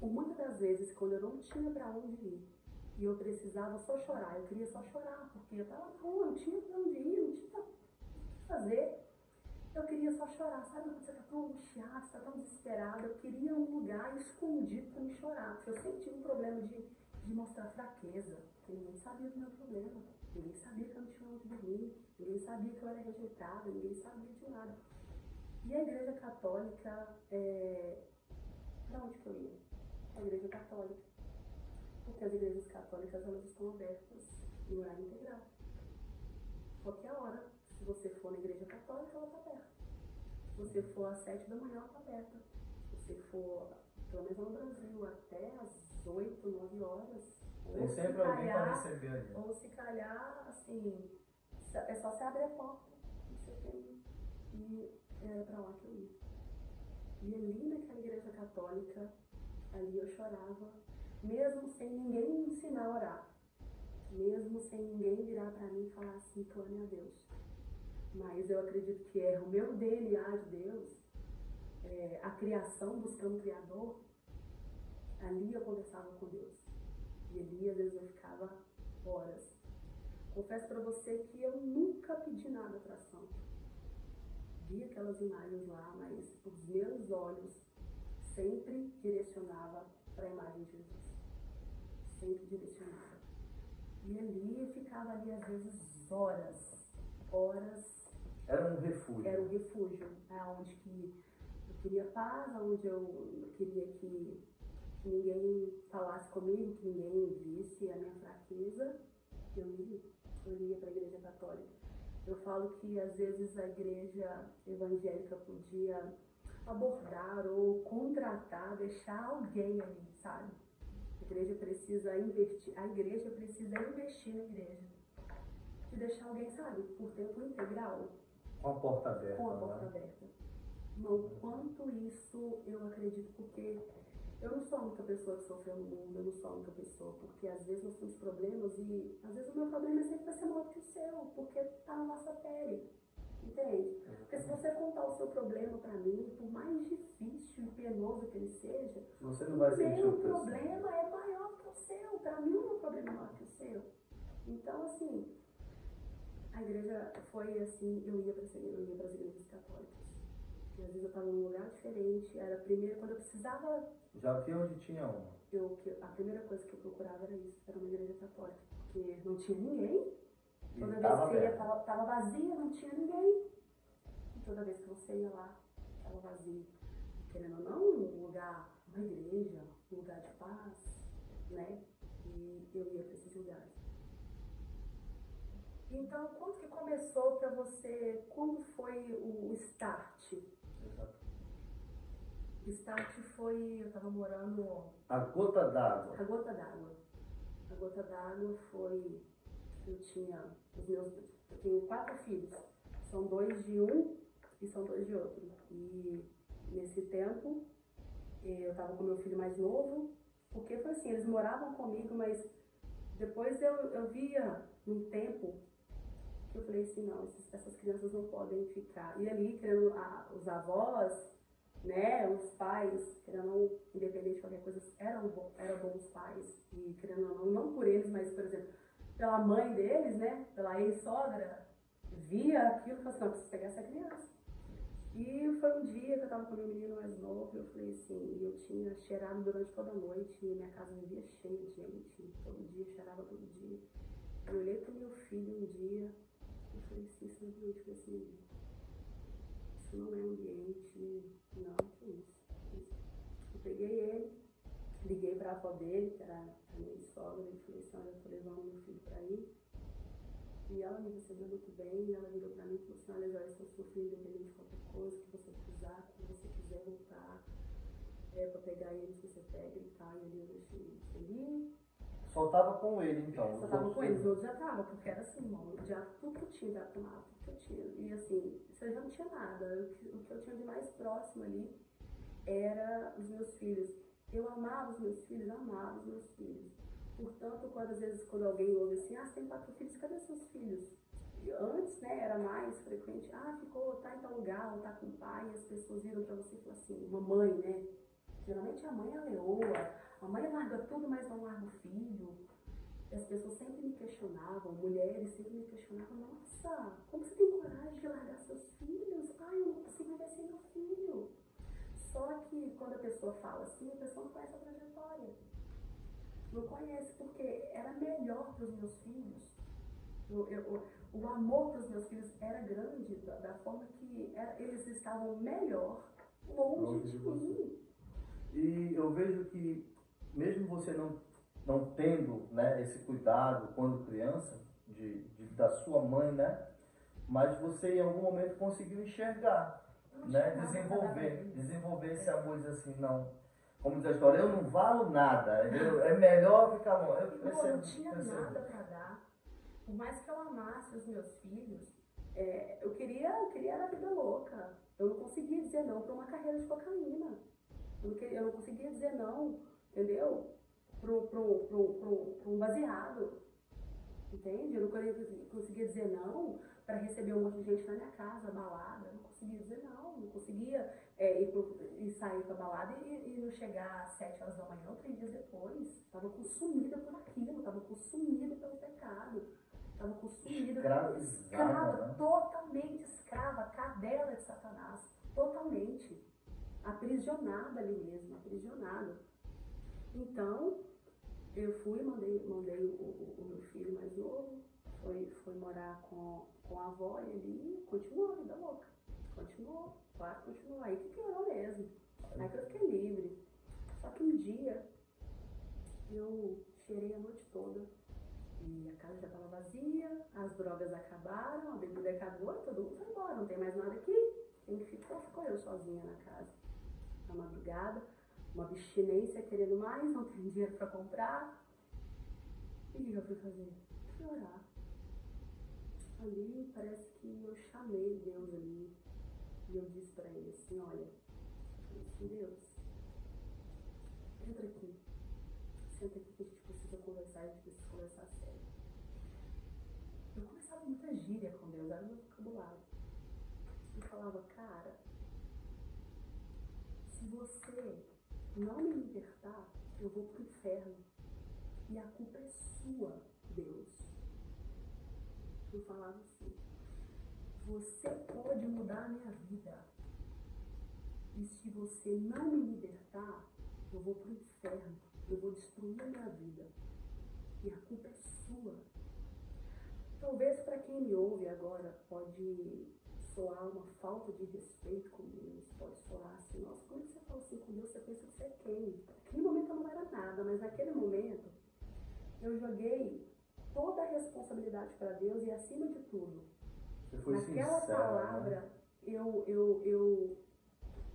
Muitas das vezes, quando eu não tinha pra onde ir, e eu precisava só chorar, eu queria só chorar, porque eu tava na rua, não tinha pra onde ir, não tinha o que fazer. Eu queria só chorar, sabe quando você tá tão angustiado, você tá tão desesperado? Eu queria um lugar escondido pra me chorar, porque eu sempre tive um problema de mostrar fraqueza, porque ninguém sabia do meu problema, ninguém sabia que eu não tinha onde dormir, ninguém sabia que eu era rejeitada, ninguém sabia de nada. E a Igreja Católica, pra onde que eu ia? A Igreja Católica. Porque as igrejas católicas, elas estão abertas em horário integral. Qualquer hora, se você for na Igreja Católica, ela está aberta. Se você for às 7 da manhã, ela está aberta. Se você for, pelo menos no Brasil, até às 8, 9 horas. Tem sempre alguém para receber ali. Ou se calhar, assim, é só você abrir a porta. E era para lá que eu ia. E ali naquela Igreja Católica, ali eu chorava. Mesmo sem ninguém me ensinar a orar, mesmo sem ninguém virar para mim e falar assim, clame a Deus. Mas eu acredito que é o meu DNA de Deus, a criação buscando o Criador, ali eu conversava com Deus. E ali às vezes eu ficava horas. Confesso para você que eu nunca pedi nada para santo. Vi aquelas imagens lá, mas os meus olhos sempre direcionava para a imagem de Jesus. Sempre direcionava. E ali eu ficava ali às vezes horas. Era um refúgio. Era um refúgio, onde que eu queria paz, onde eu queria que ninguém falasse comigo, que ninguém visse a minha fraqueza. Eu ia para a igreja católica. Eu falo que às vezes a igreja evangélica podia abordar ou contratar, deixar alguém ali, sabe? A igreja precisa investir na igreja. De deixar alguém, sabe, por tempo integral. Com a porta aberta. Com a porta aberta. Não, quanto isso eu acredito, porque eu não sou a única pessoa que sofreu no mundo, eu não sou a única pessoa, porque às vezes nós temos problemas e às vezes o meu problema sempre vai ser maior que o seu, porque está na nossa pele, entende? Porque se você contar o seu problema para mim, por mais difícil e penoso que ele seja, você não vai o sentir meu problema é maior que o seu, para mim o meu problema é maior que o seu. Então, assim, a igreja foi assim, eu ia para as igrejas católicas. E às vezes eu estava num lugar diferente, era a primeira, quando eu precisava... Já vi onde tinha uma. A primeira coisa que eu procurava era isso, era uma igreja católica, porque não tinha ninguém. Toda vez que eu ia, estava vazia, não tinha ninguém. E toda vez que você ia lá, estava vazio. Querendo ou não, um lugar, uma igreja, um lugar de paz, né? E eu ia para esses lugares. Então, quando que começou para você, como foi o start? Exato. O start foi, eu estava morando... A gota d'água. A gota d'água. A gota d'água foi, eu tenho 4 filhos, são 2 de um e são 2 de outro. E nesse tempo, eu estava com meu filho mais novo, porque foi assim, eles moravam comigo, mas depois eu via num tempo, eu falei assim, não, essas crianças não podem ficar. E ali, querendo, os avós, né, os pais, querendo ou não, independente de qualquer coisa, eram bons pais. E querendo ou não por eles, mas, por exemplo, pela mãe deles, né, pela ex-sogra, via aquilo e falou assim, não, preciso pegar essa criança. E foi um dia que eu estava com meu menino mais novo, e eu falei assim, eu tinha cheirado durante toda a noite, e minha casa vivia cheia de gente, todo dia, cheirava todo dia. Eu olhei pro meu filho um dia, eu falei assim, simplesmente falei assim, isso não é um ambiente, não, que isso. Eu peguei ele, liguei para a avó dele, que era a minha sogra, e falei assim, olha, eu tô levando meu filho para aí. E ela me recebeu muito bem, e ela virou para mim e falou assim, olha, Joyce, eu sou seu filho, independente de qualquer coisa que você precisar, quando você quiser voltar para pegar ele, se você pega e tá, e ali eu deixei ele. Só tava com ele, então? Só tava com ele, os outros já tava, porque era assim, irmão, já tudo que eu tinha já tomava, tudo que eu tinha. E assim, você já não tinha nada. O que eu tinha de mais próximo ali era os meus filhos. Eu amava os meus filhos, amava os meus filhos. Portanto, às vezes, quando alguém ouve assim, você tem 4 filhos, cadê seus filhos? E antes, né, era mais frequente, tá em tal lugar, ou tá com o pai, e as pessoas viram pra você e falam assim, uma mãe, né? Geralmente a mãe é a leoa, a mãe larga tudo, mas não larga o filho. E as pessoas sempre me questionavam, mulheres sempre me questionavam, nossa, como você tem coragem de largar seus filhos? Eu não consigo ver sem meu filho. Só que quando a pessoa fala assim, a pessoa não conhece a trajetória. Não conhece, porque era melhor para os meus filhos. O amor para os meus filhos era grande, da forma que eles estavam melhor longe de mim. E eu vejo que, mesmo você não tendo, né, esse cuidado quando criança, da sua mãe, né, mas você em algum momento conseguiu enxergar, né, desenvolver esse amor, dizer assim, não. Como diz a história, eu não valo nada, é melhor ficar longe. Eu não tinha nada para dar. Por mais que eu amasse os meus filhos, eu queria a vida louca. Eu não conseguia dizer não para uma carreira de cocaína. Eu não conseguia dizer não, entendeu? Para um baseado. Entende? Eu não conseguia dizer não para receber um monte de gente na minha casa, balada. Eu não conseguia dizer não. Não conseguia ir sair pra balada e não chegar às 7 horas da manhã ou 3 dias depois. Estava consumida por aquilo, estava consumida pelo pecado. Estava consumida, escrava, né? Totalmente escrava, cadela de Satanás. Totalmente. Aprisionada ali mesmo, aprisionada. Então, eu fui, mandei o meu filho mais novo, foi morar com a avó e ali continuou a vida louca. Continuou, claro, continuou. Aí que piorou mesmo. Aí que eu fiquei livre. Só que um dia eu cheirei a noite toda e a casa já estava vazia, as drogas acabaram, a bebida acabou, todo mundo foi embora, não tem mais nada aqui. Quem ficou eu sozinha na casa. Na madrugada, uma abstinência querendo mais, não tem dinheiro para comprar. E o que eu fui fazer? Fui orar. Ali parece que eu chamei Deus ali. E eu disse para ele assim, olha, Deus, entra aqui. Senta aqui que a gente precisa conversar, a gente precisa conversar sério. Eu começava muita gíria com Deus, era o meu vocabulário. Eu falava, cara, se você não me libertar, eu vou pro inferno. E a culpa é sua, Deus. Eu falava assim, você pode mudar a minha vida. E se você não me libertar, eu vou pro inferno. Eu vou destruir a minha vida. E a culpa é sua. Talvez para quem me ouve agora pode soar uma falta de respeito com Deus. Pode soar assim, nossa, como é que você fala assim com Deus? Você pensa que você é quem? Naquele momento eu não era nada, mas naquele momento eu joguei toda a responsabilidade para Deus e acima de tudo, você foi naquela sincera, palavra, né? eu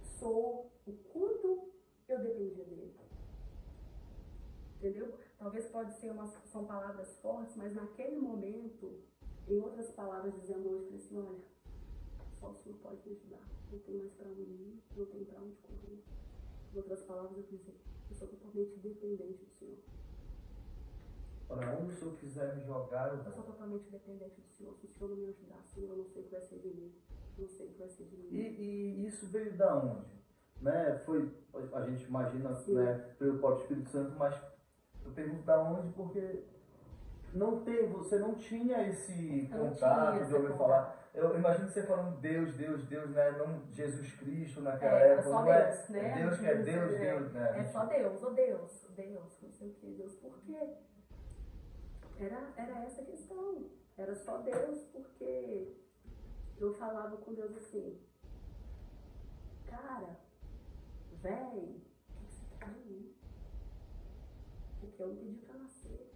sou o quanto eu dependia dele. Entendeu? Talvez são palavras fortes, mas naquele momento, em outras palavras, dizendo hoje, falei assim, olha, só o Senhor pode me ajudar. Não tem mais para onde ir, não tem para onde correr. Em outras palavras, eu disse, eu sou totalmente dependente do Senhor. Para onde o Senhor quiser me jogar, eu sou totalmente dependente do Senhor. Se o Senhor não me ajudar, Senhor, eu não sei o que vai ser de mim. Não sei o que vai ser de mim. E isso veio da onde? Né? Foi, a gente imagina, né, pelo próprio Espírito Santo, mas eu pergunto da onde porque você não tinha esse contato de ouvir falar. Eu imagino você falando Deus, né? Não Jesus Cristo naquela época. Só não Deus, é, né? É Deus que é Deus, né? É só Deus, Deus, não sei o que, Deus, por quê? Era essa a questão. Era só Deus, porque eu falava com Deus assim, cara, véi, o que você quer de mim? Porque eu não pedi pra nascer.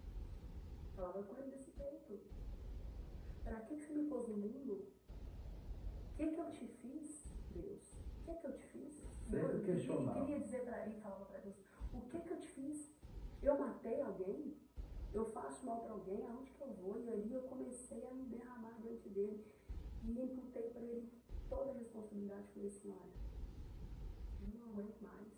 Falava com ele desse jeito. Pra que você me pôs no mundo? O que eu te fiz, Deus? O que eu te fiz? Sempre questionava. Eu queria dizer pra ele, falava pra Deus, o que eu te fiz? Eu matei alguém? Eu faço mal pra alguém? Aonde que eu vou? E ali eu comecei a me derramar diante dele. E imputei pra ele toda a responsabilidade. Falei assim, olha, eu não aguento mais.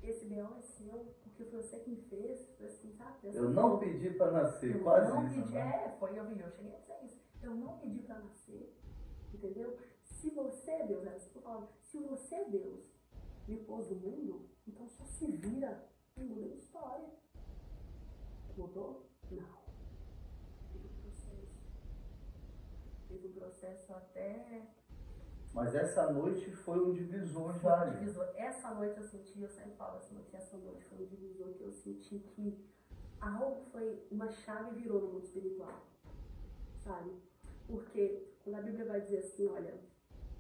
Esse B.O. é seu, porque foi você que me fez. Assim, sabe? Eu não pedi pra nascer, quase isso, né? Eu cheguei a dizer isso. Eu não pedi pra nascer, entendeu? Se você, Deus, se você, Deus, me pôs no mundo, então só se vira e muda a história. Mudou? Não. Teve um processo até... Mas essa noite foi um divisor já. Essa noite eu senti, eu sempre falo assim, que essa noite foi um divisor que eu senti que algo foi, uma chave virou no mundo espiritual, sabe? Porque quando a Bíblia vai dizer assim, olha,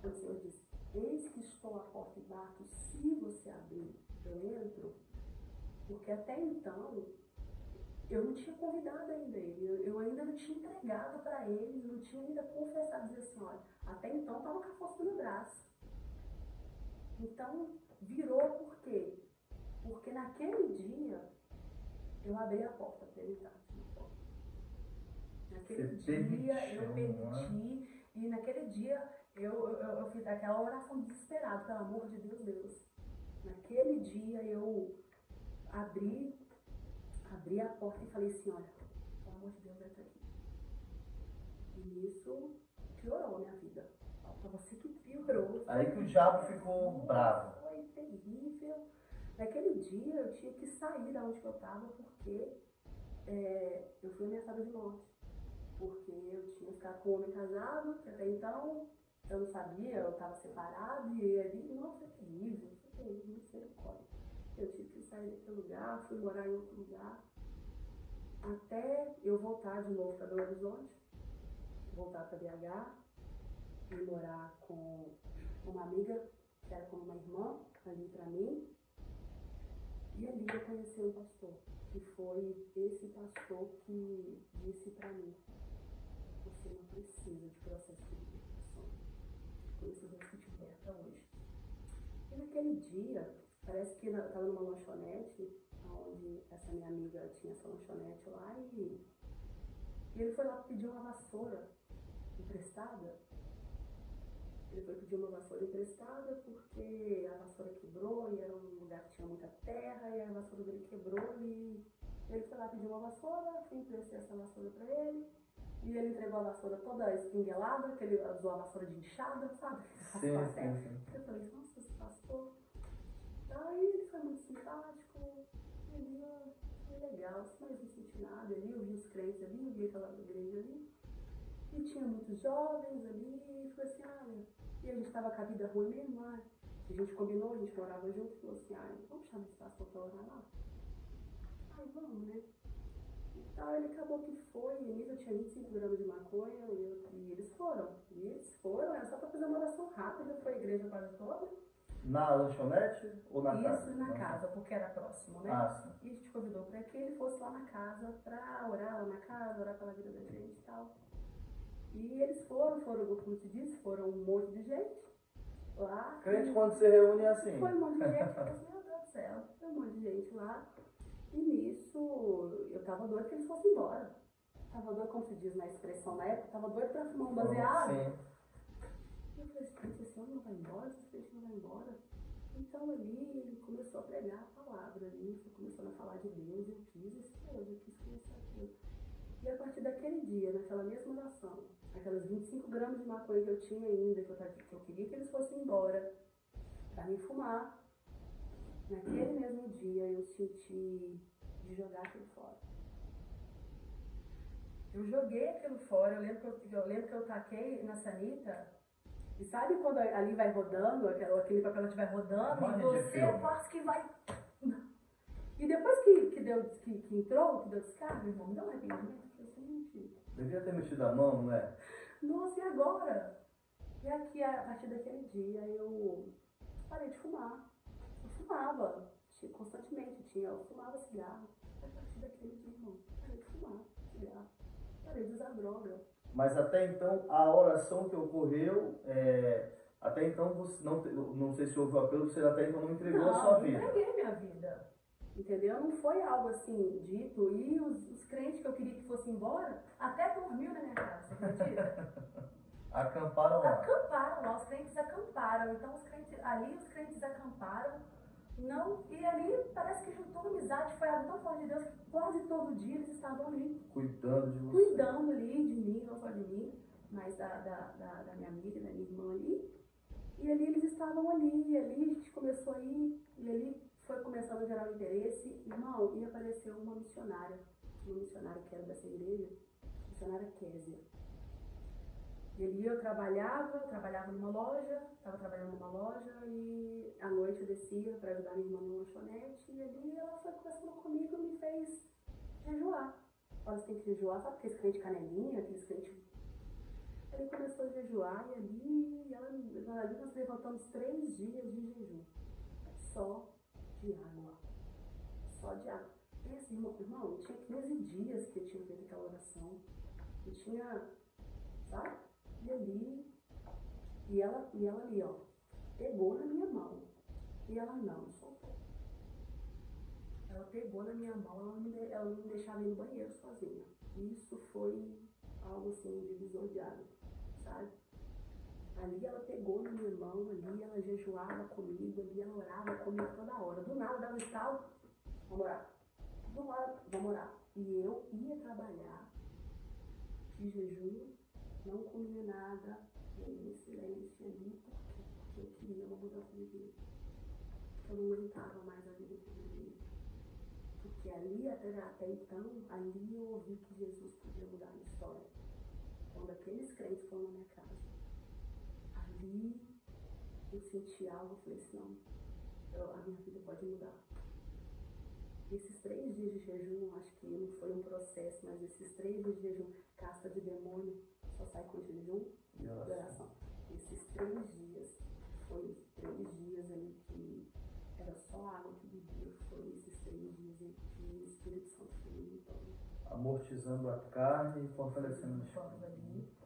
o Senhor diz, eis que estou à porta e bato, se você abrir, eu entro. Porque até então, eu não tinha convidado ainda ele, eu ainda não tinha entregado para ele, não tinha ainda confessado, dizer assim, olha, até então estava com a força no meu braço. Então, virou por quê? Porque naquele dia, eu abri a porta para ele entrar. Naquele dia, eu permiti, e naquele dia, eu fiz aquela oração desesperada, pelo amor de Deus, Deus. Naquele dia, eu abri abri a porta e falei assim, olha, pelo amor de Deus, entra aqui. E isso piorou a minha vida. Pra você que piorou. Aí que o diabo ficou bravo. Foi terrível. Naquele dia eu tinha que sair da onde eu estava porque eu fui ameaçada de morte. Porque eu tinha ficado com um homem casado, que até então eu não sabia, eu estava separado, e ele, nossa, foi terrível, misericórdia. Eu tive que sair daquele lugar, fui morar em outro lugar, até eu voltar de novo para Belo Horizonte, voltar para BH, e morar com uma amiga, que era como uma irmã, ali para mim. E ali eu conheci um pastor, que foi esse pastor que disse para mim, você não precisa de processo de libertação. Conheço Deus que te liberta hoje. E naquele dia, parece que eu estava numa lanchonete, onde essa minha amiga tinha essa lanchonete lá, e ele foi lá pedir uma vassoura emprestada. Ele foi pedir uma vassoura emprestada porque a vassoura quebrou e era um lugar que tinha muita terra e a vassoura dele quebrou e ele foi lá pedir uma vassoura, fui emprestei essa vassoura para ele e ele entregou a vassoura toda esguinguelada, que ele usou a vassoura de inchada, sabe? Sim. Eu falei, nossa, esse pastor. Aí ele foi muito simpático, ele foi legal, mas não senti nada ali, eu vi os crentes ali, eu vi aquela igreja ali. E tinha muitos jovens ali, e falei assim, e a gente tava com a vida ruim mesmo, a gente combinou, a gente morava junto, e falou assim, vamos chamar esse pastor pra orar lá? Vamos, né? Então ele acabou que foi, e nisso eu tinha 25 gramas de maconha, e eles foram, era só pra fazer uma oração rápida, foi a igreja quase toda. Na lanchonete ou na casa? Isso, na casa, porque era próximo, né? Sim. E a gente convidou pra que ele fosse lá na casa, pra orar lá na casa, orar pela vida da gente e tal. E eles foram, como se disse, foram um monte de gente lá. Crente quando se reúne é assim. Foi um monte de gente, eu falei assim, meu Deus do céu, foi um monte de gente lá. E nisso, eu tava doida que eles fossem embora. Tava doida, como se diz na expressão na época, tava doida pra fumar um baseado. Sim. E eu falei assim, esse homem não vai embora, esse crente não vai embora. Então ali, ele começou a pregar a palavra ali, foi começando a falar de Deus, eu quis esse Deus, eu quis conhecer aquilo. E a partir daquele dia, naquela mesma oração, aquelas 25 gramas de maconha que eu tinha ainda, que eu queria que eles fossem embora para me fumar, naquele mesmo dia eu senti de jogar aquilo fora. Eu joguei aquilo fora, eu lembro que eu taquei na sanita, e sabe quando ali vai rodando, aquele papelete vai rodando, e você quase que vai... E depois que entrou, que deu descarga, irmão, me deu um arrependimento. Devia ter mexido a mão, não é? Nossa, e agora? E aqui, a partir daquele dia, eu parei de fumar. Eu fumava constantemente, eu fumava cigarro. A partir daquele dia, irmão, parei de fumar cigarro. Parei de usar droga. Mas até então, a oração que ocorreu, até então, você não sei se houve o apelo, você até então não entregou a sua vida. Não, eu entreguei minha vida. Entendeu? Não foi algo assim dito. E os crentes que eu queria que fossem embora, até dormiu na minha casa, você acredita? Acamparam lá. Acamparam lá, os crentes acamparam. Então os crentes acamparam. Não, e ali parece que juntou amizade, foi algo tão forte de Deus que quase todo dia eles estavam ali. Cuidando de você. Cuidando ali de mim, não só de mim, mas da minha amiga, da minha irmã ali. E ali eles estavam ali, e ali a gente começou a ir, e ali foi começando a gerar um interesse, irmão, e apareceu uma missionária que era dessa igreja, missionária Késia. E ali eu trabalhava numa loja, estava trabalhando numa loja, e à noite eu descia para ajudar minha irmã no lanchonete, e ali ela foi conversando comigo e me fez jejuar. Olha, você tem que jejuar, sabe aqueles crentes canelinha, aqueles crentes... Ele começou a jejuar, e ali nós levantamos 3 dias de jejum, só de água. Pensa, irmão, tinha 15 dias que eu tinha feito aquela oração. Eu tinha, sabe? E ela ali, ó, pegou na minha mão. E ela não soltou. Ela pegou na minha mão, ela não me deixava ir no banheiro sozinha. Isso foi algo assim, divisor de água, sabe? Ali ela pegou na minha mão, ali ela jejuava comigo, ali ela orava comigo toda hora. Do nada dava um estalo, vamos orar. do lado, vamos orar. E eu ia trabalhar de jejum, não comia nada, em silêncio ali, porque eu queria uma mudança de vida. Eu não aguentava mais a vida que eu vivia. Porque ali, até então, ali eu ouvi que Jesus podia mudar a minha história. Quando aqueles crentes foram na minha casa, ali eu senti algo, eu falei assim, não, a minha vida pode mudar. Esses 3 dias de jejum, acho que não foi um processo, mas esses 3 dias de jejum, casta de demônio, só sai com jejum e oração. Esses 3 dias, foi 3 dias ali que era só água que bebia, foi esses 3 dias em que o Espírito Santo foi me limpando. Amortizando a carne e fortalecendo o espírito.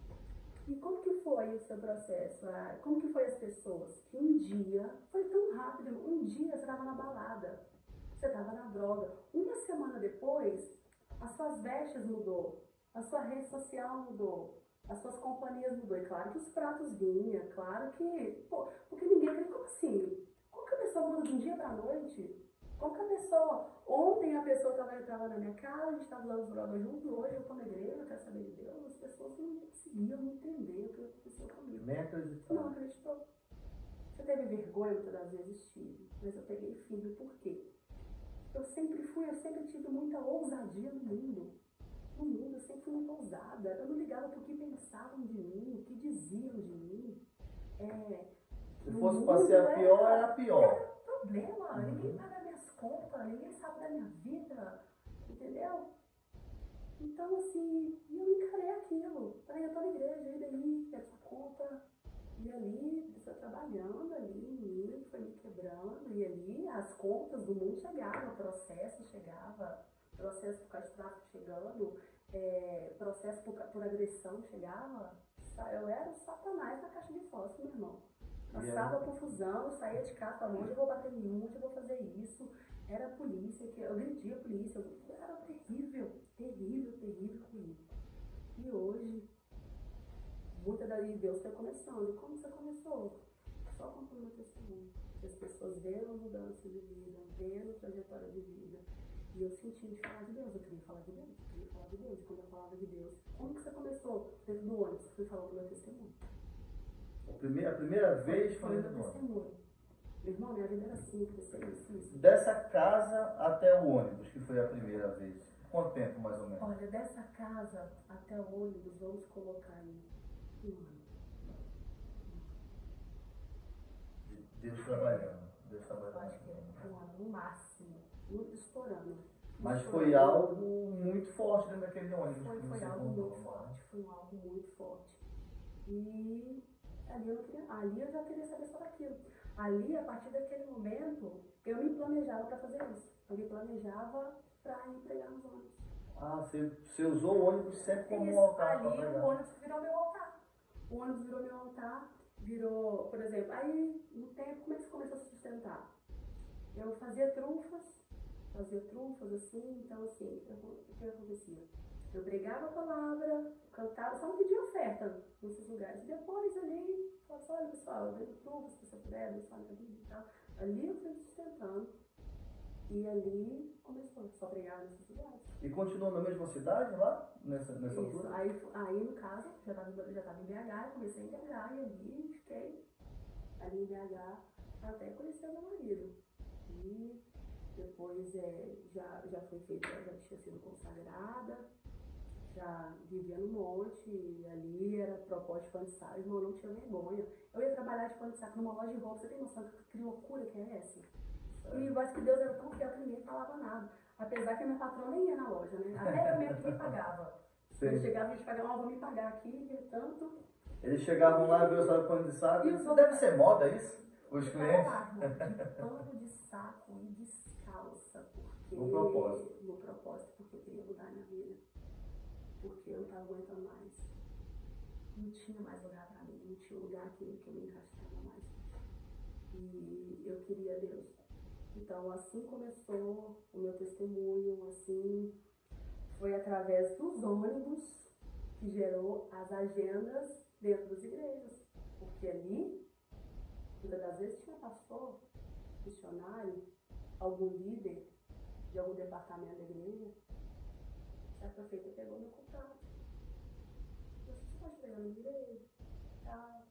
E como que foi o seu processo? Como que foi as pessoas? Que um dia, foi tão rápido, um dia você estava na balada, você estava na droga. Uma semana depois, as suas vestes mudou, a sua rede social mudou, as suas companhias mudou. E claro que os pratos vinham, claro que... Pô, porque ninguém acredita, como assim? Como que a pessoa muda de um dia para a noite? Como que a pessoa... Ontem a pessoa estava na minha casa, a gente estava usando drogas juntos, hoje eu estou na igreja, eu quero saber de Deus. As pessoas não conseguiam entender o que aconteceu comigo. Nem acreditou. Não acreditou. Você teve vergonha muitas das vezes? Tive. Mas eu peguei firme. Por quê? Eu sempre tive muita ousadia no mundo. No mundo, eu sempre fui muito ousada. Eu não ligava para o que pensavam de mim, o que diziam de mim. Se fosse para ser a pior, era pior. Era problema. Ninguém paga minhas contas, ninguém sabe da minha vida. Entendeu? Então, assim, eu encarei aquilo. Falei, eu tô na igreja, e daí, essa conta. E ali, pessoa trabalhando ali em mim, foi me quebrando. E ali, as contas do mundo chegavam, o processo chegava, processo por causa de tráfico chegando, processo por agressão chegava. Eu era o Satanás na caixa de fósforo, meu irmão. Passava confusão, saía de casa, falava, hoje eu vou bater em um, hoje eu vou fazer isso. Era a polícia, eu agredia a polícia, era terrível, terrível, terrível comigo. E hoje, muita de Deus foi começando. E como você começou? Só contando o meu testemunho. As pessoas vendo a mudança de vida, vendo a trajetória de vida. E eu senti de falar de Deus, eu queria falar de Deus, eu queria falar de Deus. E quando eu falava de Deus, como que você começou dentro do ônibus? Você falou do meu testemunho. A primeira vez foi dentro do ônibus. Testemunho. Meu irmão, minha vida era simples, isso. Dessa casa até o ônibus, que foi a primeira vez. Quanto tempo, mais ou menos? Olha, dessa casa até o ônibus, vamos colocar aí um ano. Deus trabalhando. Eu acho que é um ano no máximo, muito estourando. Mas foi algo muito forte dentro daquele ônibus. Foi algo muito forte, foi algo muito forte. E ali eu já queria saber só daquilo. Ali, a partir daquele momento, eu me planejava para fazer isso. Eu me planejava para ir pregar nos ônibus. Ah, você usou o ônibus sempre como um altar para pregar. Ali o ônibus virou meu altar. O ônibus virou meu altar, por exemplo, aí no tempo, como é que você começou a se sustentar? Eu fazia trufas assim, então assim, o que acontecia? Eu pregava a palavra, cantava, só não pedia oferta nesses lugares. E depois ali, falava assim, olha pessoal, eu vendo trufas, se você puder, abençoar minha vida e tal. Ali eu fui me sustentando. E ali começou, só pregar nesses lugares. E continuou na mesma cidade lá, nessa altura? Aí no caso, já estava em BH, comecei em BH e ali fiquei ali em BH até conhecer meu marido. E depois já foi feita, já tinha sido consagrada, já vivia no monte, e ali era propósito de pano de saco, irmão, não tinha vergonha. Eu ia trabalhar de pano de saco numa loja de roupa, você tem noção que loucura que é essa? E eu acho que Deus era tão fiel que ninguém falava nada. Apesar que a minha patrona nem ia na loja, né? Até eu mesmo que me pagava. Ele chegava, a gente pagava, vou me pagar aqui, tanto. Eles chegavam lá, viu só de pano de saco. Isso deve ser moda, isso? Os clientes? De pano de saco e descalça. Porque, no propósito, porque eu queria mudar a minha vida. Porque eu não estava aguentando mais. Não tinha mais lugar para mim, não tinha lugar que eu me encaixava mais. E eu queria Deus. Então, assim começou o meu testemunho, assim, foi através dos ônibus que gerou as agendas dentro das igrejas. Porque ali, muitas das vezes tinha pastor, missionário, algum líder de algum departamento da igreja, certa feita pegou meu contato. Você pode pregar na igreja? Tal.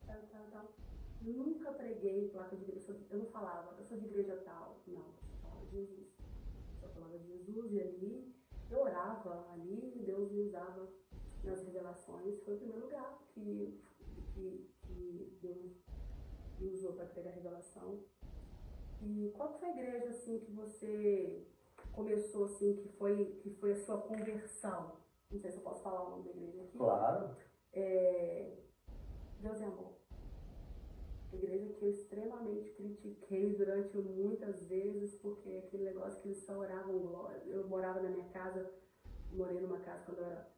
Nunca preguei placa de igreja. Eu não falava, eu sou de igreja tal. Não, eu falava de Jesus. Eu falava de Jesus e ali eu orava, ali Deus me usava nas revelações. Foi o primeiro lugar que Deus me usou para pregar revelação. E qual foi a igreja assim que você começou assim, que foi a sua conversão? Não sei se eu posso falar o nome da igreja aqui. Claro. Deus é Amor. A igreja que eu extremamente critiquei durante muitas vezes, porque aquele negócio que eles só oravam glória. Eu morava na minha casa, morei numa casa quando eu era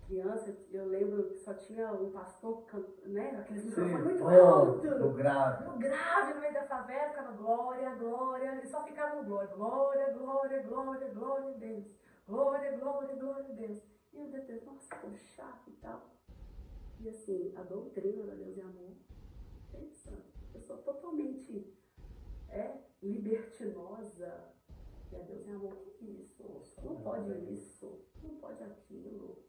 criança, eu lembro que só tinha um pastor, né? Aqueles microfones muito alto. No grave. No grave, no meio da favela, ficava glória, glória, e só ficava no glória, glória, glória, glória, glória a Deus. Glória, glória, glória a Deus. E eu detesto, nossa, ficou chato e tal. E assim, a doutrina da Deus e Amor, pensando, pessoa totalmente libertinosa. E a Deus é amor, que isso? Não pode isso, não pode aquilo.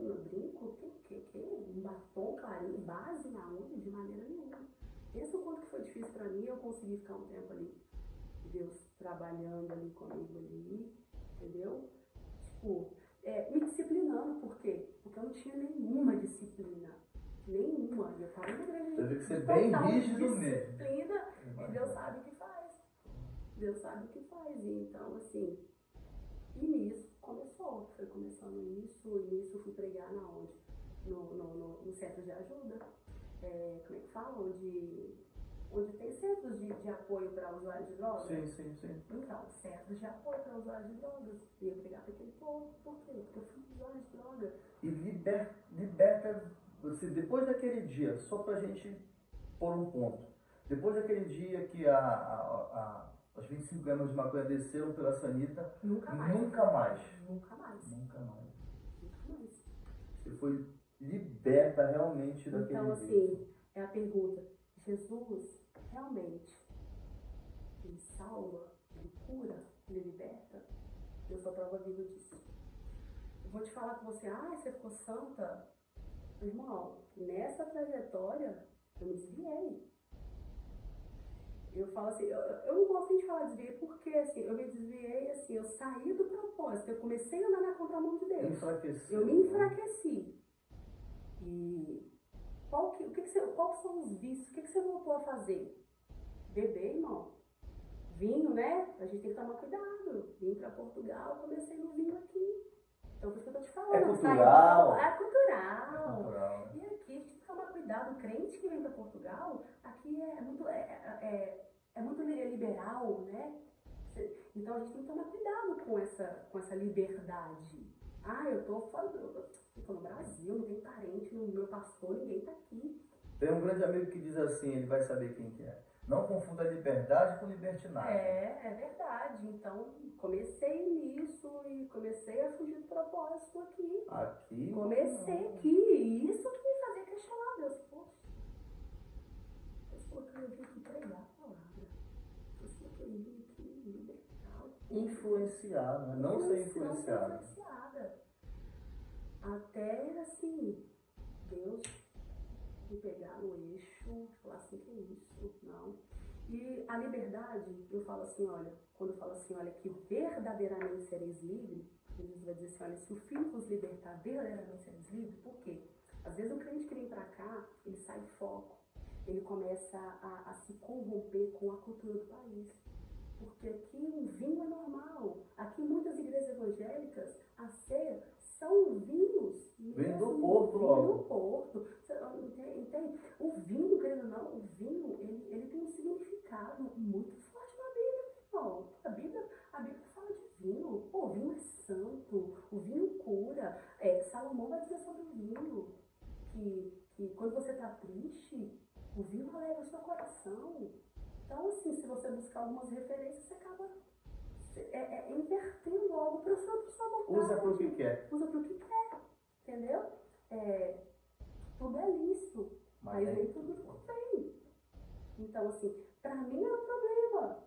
No brinco, que? Um batom clarinho, base na unha, de maneira nenhuma. Esse é o quanto que foi difícil pra mim, eu consegui ficar um tempo ali, Deus trabalhando ali comigo ali, entendeu? Tipo, me disciplinando, por quê? Porque eu não tinha nenhuma disciplina. Nenhuma. Eu tava na igreja. Teve que ser bem rígido mesmo. Disciplina, e Deus sabe o que faz. Deus sabe o que faz. E então, assim, e nisso começou. Foi começando isso, e nisso eu fui pregar na onde? No centro de ajuda. Como é que fala? Onde tem centros de apoio para usuários de drogas. Sim. Então, centros de apoio para usuários de drogas. E eu pregar para aquele povo. Por quê? Porque eu fui usuário de droga. E liberta você, depois daquele dia, só pra gente pôr um ponto. Depois daquele dia que as 25 gramas de maconha desceram pela sanita, nunca mais. Você foi liberta realmente daquele dia. Então, assim, é a pergunta. Jesus, realmente, ele salva, ele cura, ele liberta? Eu sou a prova viva disso. Eu vou te falar com você, você ficou santa? Irmão, nessa trajetória, eu me desviei. Eu falo assim, eu não gosto de falar desviei porque, assim, eu me desviei, assim, eu saí do propósito, eu comecei a andar na contramão de Deus. Eu me enfraqueci. E quais são os vícios? O que você voltou a fazer? Beber, irmão. Vinho, né? A gente tem que tomar cuidado. Vim para Portugal, comecei no vinho aqui. Então, por isso que eu tô te falando. É cultural. É cultural. E aqui, a gente tem que tomar cuidado. O crente que vem para Portugal, aqui é muito liberal, né? Então, a gente tem que tomar cuidado com essa liberdade. Eu tô no Brasil, não tem parente, no meu pastor, ninguém tá aqui. Tem um grande amigo que diz assim, ele vai saber quem que é. Não confunda liberdade com libertinagem. É verdade. Então, comecei nisso e comecei a fugir do propósito aqui. Comecei aqui. Isso que me fazia questionar Deus. Poxa, Deus falou que eu vim aqui pregar a palavra. Deus falou que eu vim aqui libertar. Influenciar, né? Não ser influenciada. Até, assim, Deus me pegar no eixo, falar assim, que é isso? Não. E a liberdade, eu falo assim, olha, quando eu falo assim, olha, que verdadeiramente sereis livres, Jesus vai dizer assim, olha, se o Filho vos libertar, verdadeiramente sereis livres, por quê? Às vezes o crente que vem pra cá, ele sai de foco, ele começa a se corromper com a cultura do país. Porque aqui o vinho é normal. Aqui muitas igrejas evangélicas, a ceia, são vinhos. Vem do Porto logo. Vem do Porto. Entende? O vinho, querendo ou não, o vinho, ele tem um significado muito forte na Bíblia, irmão. A Bíblia fala de vinho. O vinho é santo. O vinho cura. Salomão vai dizer sobre o vinho que quando você está triste, o vinho alegra o seu coração. Então, assim, se você buscar algumas referências, você acaba invertendo algo para sua vontade. Usa para o que quer. Usa para o que quer, entendeu? Tudo é lícito, mas nem tudo convém. Então, assim, para mim é um problema.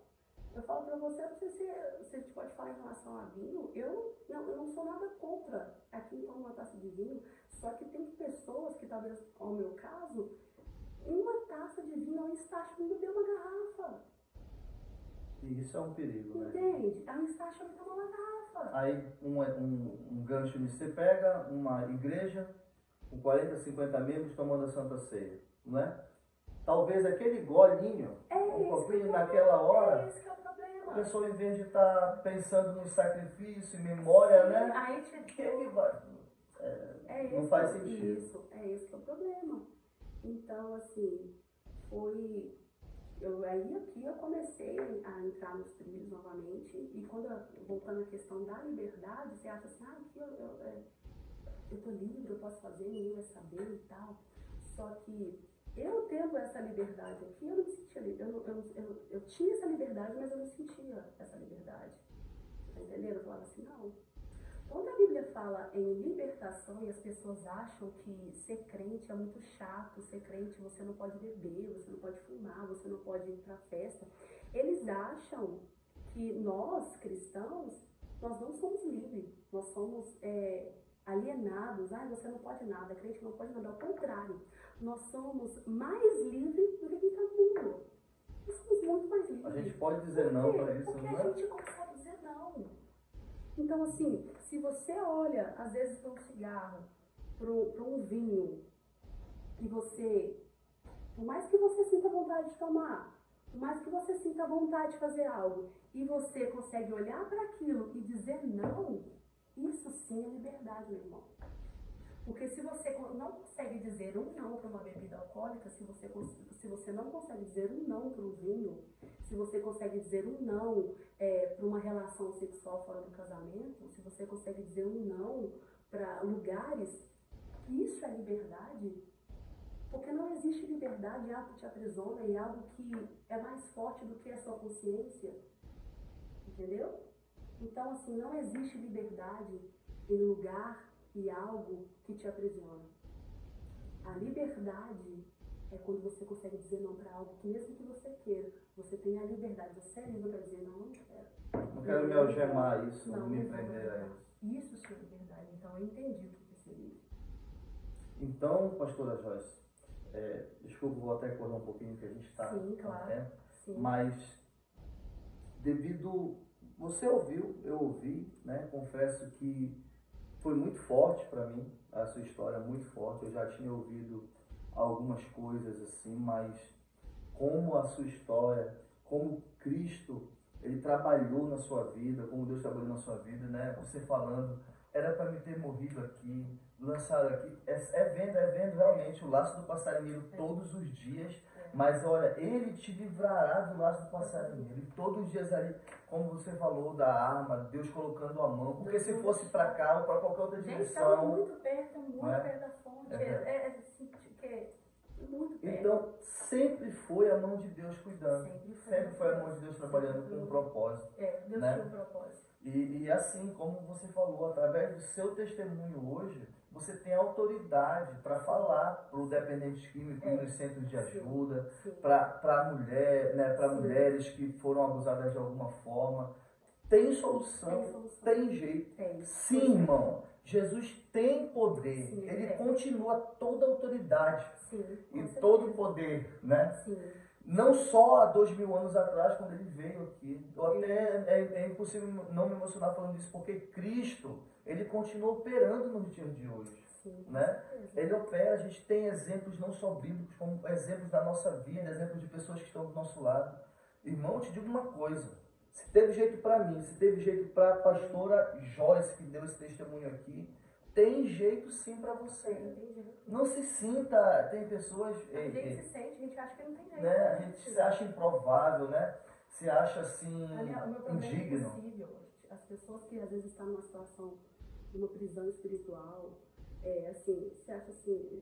Eu falo para você, não sei se a gente pode falar em relação a vinho, eu não sou nada contra a quem toma uma taça de vinho, só que tem pessoas que talvez, ao meu caso, uma taça de vinho é um estágio de beber uma garrafa. E isso é um perigo, né? Entende? É um estágio de tomar uma garrafa. Aí um gancho nisso, você pega uma igreja com 40, 50 membros tomando a Santa Ceia, não é? Talvez aquele golinho, um pouquinho naquela hora, esse que é o problema. a pessoa, em vez de estar pensando no sacrifício, em memória, Sim, né? aí Que ele vai, não esse, faz sentido. Isso, é esse que é o problema. Então, assim, foi... Aí aqui eu comecei a entrar nos trilhos novamente, e quando voltando à questão da liberdade, você acha assim, aqui eu tô livre, eu posso fazer, ninguém vai saber e tal. Só que eu tendo essa liberdade aqui, eu não me sentia eu tinha essa liberdade, mas eu não sentia essa liberdade. Tá entendendo? Eu falava assim, não. Quando a Bíblia fala em libertação e as pessoas acham que ser crente é muito chato, ser crente você não pode beber, você não pode fumar, você não pode ir para festa, eles acham que nós, cristãos, nós não somos livres, nós somos alienados, você não pode nada, crente não pode nada, ao contrário, nós somos mais livres do que quem está no mundo. Nós somos muito mais livres. A gente pode dizer não para isso, porque não a é? gente consegue dizer não. Então, assim, se você olha, às vezes, para um cigarro, para um vinho, e você, por mais que você sinta vontade de tomar, por mais que você sinta vontade de fazer algo, e você consegue olhar para aquilo e dizer não, isso sim é liberdade, meu irmão. Porque se você não consegue dizer um não para uma bebida alcoólica, se você não consegue dizer um não para um vinho, se você consegue dizer um não para uma relação sexual fora do casamento, se você consegue dizer um não para lugares, isso é liberdade. Porque não existe liberdade em algo que te aprisiona, em algo que é mais forte do que a sua consciência. Entendeu? Então, assim, não existe liberdade em lugar e algo que te aprisiona. A liberdade é quando você consegue dizer não para algo que, mesmo que você queira, você tem a liberdade, você é livre para dizer não, não quero. Não quero me algemar a isso, não me prender a isso. Isso sim é liberdade. Então eu entendi o que é ser livre. Então, pastora Joyce, desculpa, vou até correr um pouquinho que a gente está Sim, claro. tempo, Sim. mas devido, você ouviu, eu ouvi, né? Confesso que foi muito forte para mim, a sua história é muito forte. Eu já tinha ouvido algumas coisas assim, mas como a sua história, como Cristo, ele trabalhou na sua vida, como Deus trabalhou na sua vida, né? Você falando, era para me ter morrido aqui, lançaram aqui, vendo realmente o laço do passarinheiro todos os dias, mas olha, ele te livrará do laço do passarinheiro, e todos os dias ali, como você falou da arma, Deus colocando a mão, porque se fosse para cá ou para qualquer outra direção, muito perto da fonte, muito perto. Então, sempre foi a mão de Deus cuidando, sempre foi a mão de Deus trabalhando com um propósito. Deus né? tinha um propósito. E assim, como você falou, através do seu testemunho hoje, você tem autoridade para falar para o dependente químico nos centros de ajuda, para mulher, né, para mulheres que foram abusadas de alguma forma. Tem solução, tem jeito. Sim, irmão. Jesus tem poder. Sim, ele continua toda a autoridade e todo o poder, né? Sim. Não só há 2000 anos atrás, quando ele veio aqui. Eu até é impossível não me emocionar falando disso, porque Cristo, ele continua operando nos dias de hoje. Sim, né? Ele opera, a gente tem exemplos não só bíblicos, como exemplos da nossa vida, exemplos de pessoas que estão do nosso lado. Irmão, eu te digo uma coisa, se teve jeito para mim, se teve jeito para a pastora Joyce, que deu esse testemunho aqui, tem jeito sim para você. Não se sinta, tem pessoas... A gente se sente, a gente acha que não tem jeito. Né? A gente se acha improvável, né? Se acha assim, indigno. É impossível. As pessoas que às vezes estão numa situação de uma prisão espiritual, assim, você acha assim,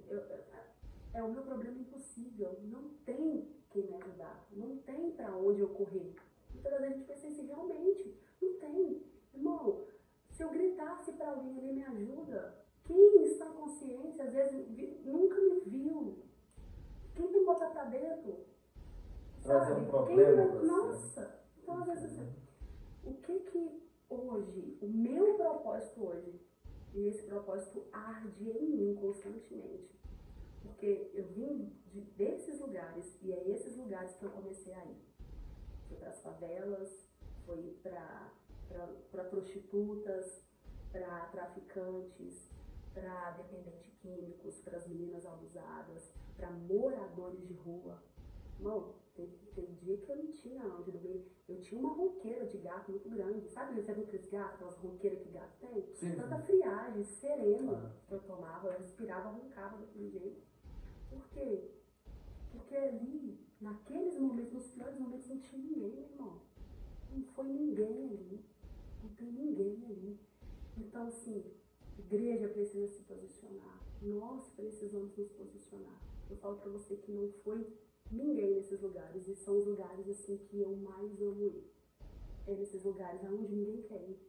o meu problema impossível, não tem quem me ajudar, não tem para onde eu correr. Muitas vezes a gente pensa assim, realmente, não tem. Irmão, se eu gritasse para alguém, ele me ajuda, quem está consciente, às vezes, nunca me viu. Quem me botar para dentro? Trazer um problema para você. Nossa! Então, às vezes, o que hoje, o meu propósito hoje, e esse propósito arde em mim constantemente. Porque eu vim desses lugares, e é esses lugares que eu comecei a ir. Fui para as favelas, fui para prostitutas, para traficantes, para dependentes químicos, para as meninas abusadas, para moradores de rua. Irmão, tem dia que eu não tinha onde dormir. Eu tinha uma ronqueira de gato muito grande. Sabe, você viu aqueles gatos, aquelas ronqueiras que gato tem? Sim. Tanta friagem, sereno que eu tomava, eu respirava, roncava daquele jeito. Por quê? Porque ali, naqueles momentos, nos piores momentos, não tinha ninguém, meu irmão. Não foi ninguém ali. Não tem ninguém ali. Então, assim, a igreja precisa se posicionar. Nós precisamos nos posicionar. Eu falo pra você que não foi ninguém nesses lugares. E são os lugares, assim, que eu mais amo ir. É nesses lugares aonde ninguém quer ir.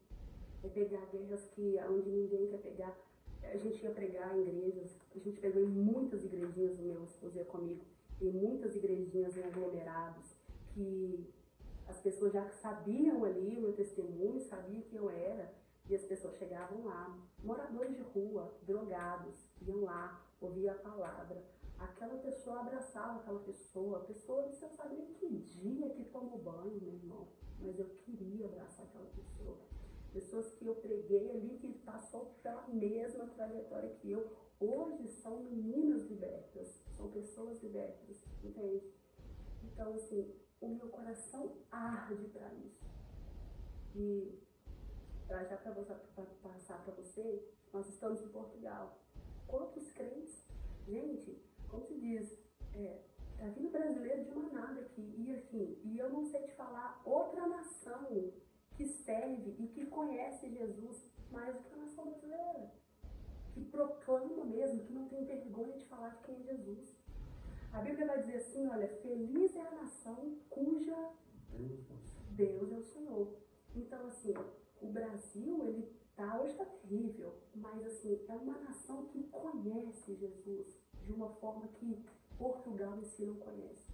É pegar guerras onde ninguém quer pegar. A gente ia pregar em igrejas. A gente pegou em muitas igrejinhas, o meu esposo ia comigo. Em muitas igrejinhas em aglomerados. Que as pessoas já sabiam ali o meu testemunho, sabiam quem eu era. E as pessoas chegavam lá, moradores de rua, drogados, iam lá, ouviam a palavra. Aquela pessoa abraçava aquela pessoa. A pessoa, você não sabe nem que dia que tomou banho, meu irmão. Mas eu queria abraçar aquela pessoa. Pessoas que eu preguei ali, que passou pela mesma trajetória que eu. Hoje são meninas libertas, são pessoas libertas, entende? Então, assim, o meu coração arde para isso. E já para passar para você, nós estamos em Portugal. Quantos crentes? Gente, como se diz, tá vindo brasileiro de manada aqui, e eu não sei te falar outra nação que serve e que conhece Jesus mais do que a nação brasileira. Que proclama mesmo, que não tem vergonha de falar de quem é Jesus. A Bíblia vai dizer assim, olha, feliz é a nação cuja Deus é o Senhor. Então, assim, o Brasil, hoje está terrível, mas assim, é uma nação que conhece Jesus de uma forma que Portugal em si não conhece.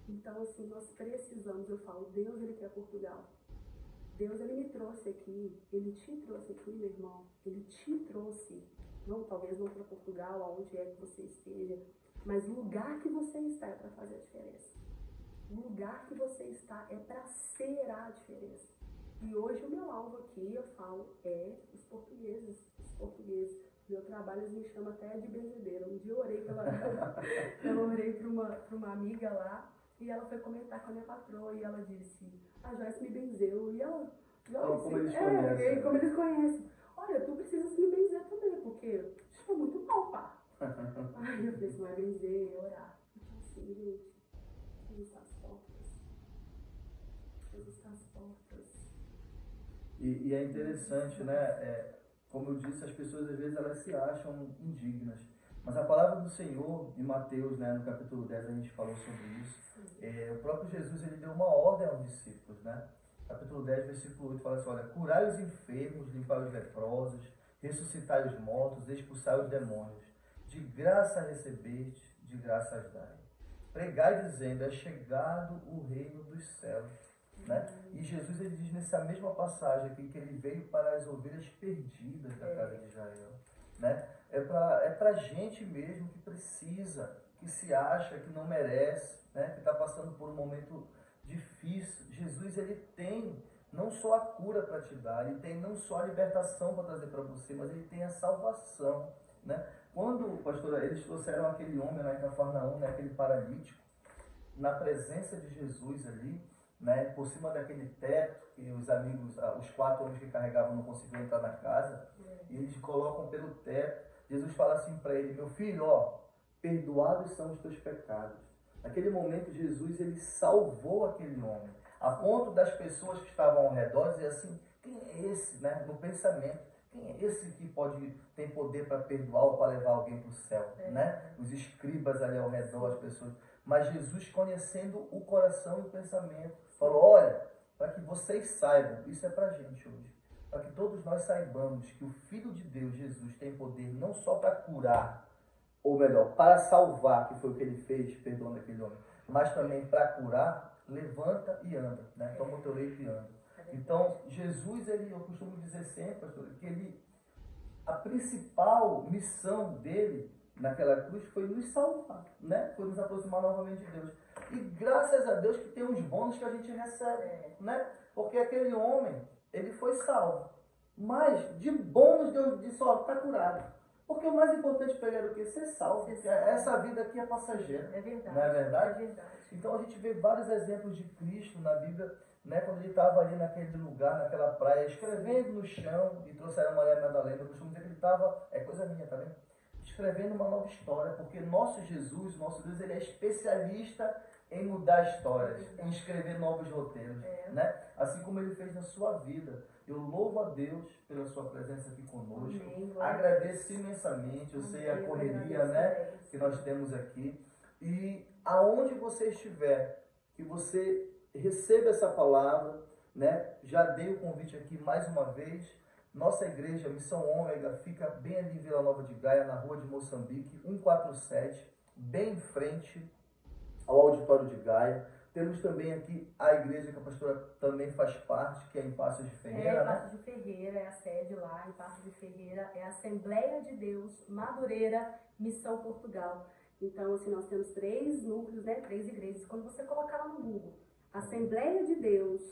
Então, assim, nós precisamos, eu falo, Deus, Ele quer Portugal. Deus, Ele me trouxe aqui, Ele te trouxe aqui, meu irmão, Ele te trouxe, não, talvez não para Portugal, aonde é que você esteja, mas o lugar que você está é para fazer a diferença. O lugar que você está é para ser a diferença. E hoje o meu alvo aqui, eu falo, é os portugueses. Os portugueses. Meu trabalho, eles me chamam até de benzedeira. Um dia eu orei para uma amiga lá, e ela foi comentar com a minha patroa, e ela disse, a Joyce me benzeu. E ela como eles conhecem. Como eles conhecem. Olha, tu precisas me benzer também, porque estou muito mal, pá. Aí eu falei, isso não é benzer, é orar. Então assim, gente, Jesus está às portas. Jesus está às portas. E é interessante, né? Como eu disse, as pessoas às vezes elas se acham indignas. Mas a palavra do Senhor, em Mateus, né, no capítulo 10, a gente falou sobre isso. O próprio Jesus, ele deu uma ordem aos discípulos, né? Capítulo 10, versículo 8, fala assim, olha, curai os enfermos, limpai os leprosos, ressuscitai os mortos, expulsai os demônios. De graça recebeste, de graça as dai. Pregai dizendo, é chegado o reino dos céus. Né? E Jesus, ele diz nessa mesma passagem aqui que ele veio para as ovelhas perdidas da casa de Israel. Né? É para gente mesmo que precisa, que se acha, que não merece, né? Que está passando por um momento difícil. Jesus, ele tem não só a cura para te dar, ele tem não só a libertação para trazer para você, mas ele tem a salvação. Né? Quando, pastora, eles trouxeram aquele homem lá em Cafarnaum, né? Aquele paralítico, na presença de Jesus ali, né, por cima daquele teto, que os amigos, os 4 homens que carregavam não conseguiam entrar na casa, e eles colocam pelo teto. Jesus fala assim para ele, meu filho, ó, perdoados são os teus pecados. Naquele momento, Jesus, ele salvou aquele homem, a ponto das pessoas que estavam ao redor dizer assim, quem é esse, né, no pensamento, quem é esse que tem poder para perdoar ou para levar alguém para o céu, né? Os escribas ali ao redor, as pessoas. Mas Jesus, conhecendo o coração e o pensamento, falou, olha, para que vocês saibam, isso é para a gente hoje, para que todos nós saibamos que o Filho de Deus, Jesus, tem poder não só para curar, ou melhor, para salvar, que foi o que ele fez, perdoando aquele homem, mas também para curar, levanta e anda, né? Toma o teu leito e anda. Então, Jesus, eu costumo dizer sempre, pastor, que a principal missão dele naquela cruz foi nos salvar, né? Foi nos aproximar novamente de Deus. E graças a Deus que tem uns bônus que a gente recebe, né? Porque aquele homem, ele foi salvo. Mas de bônus Deus disse, ó, tá curado. Porque o mais importante para ele era o quê? Ser salvo. Essa vida aqui é passageira. É verdade. Não é verdade? É verdade. Então a gente vê vários exemplos de Cristo na Bíblia, né? Quando ele estava ali naquele lugar, naquela praia, escrevendo no chão, e trouxeram a Maria Madalena, eu costumo dizer que ele estava, é coisa minha, tá vendo? Escrevendo uma nova história, porque nosso Jesus, nosso Deus, ele é especialista em mudar histórias, em escrever novos roteiros, né? Assim como ele fez na sua vida. Eu louvo a Deus pela sua presença aqui conosco. Amém. Agradeço imensamente, eu sei a correria, né, que nós temos aqui. E aonde você estiver, que você receba essa palavra, né? Já dei o convite aqui mais uma vez. Nossa igreja, Missão Ômega, fica bem ali em Vila Nova de Gaia, na rua de Moçambique, 147, bem em frente ao auditório de Gaia. Temos também aqui a igreja que a pastora também faz parte, que é em Paços de Ferreira, né? Paços de Ferreira é a sede lá, em Paços de Ferreira é a Assembleia de Deus, Madureira, Missão Portugal. Então, assim, nós temos 3 núcleos, né? 3 igrejas. Quando você colocar lá no Google, Assembleia de Deus,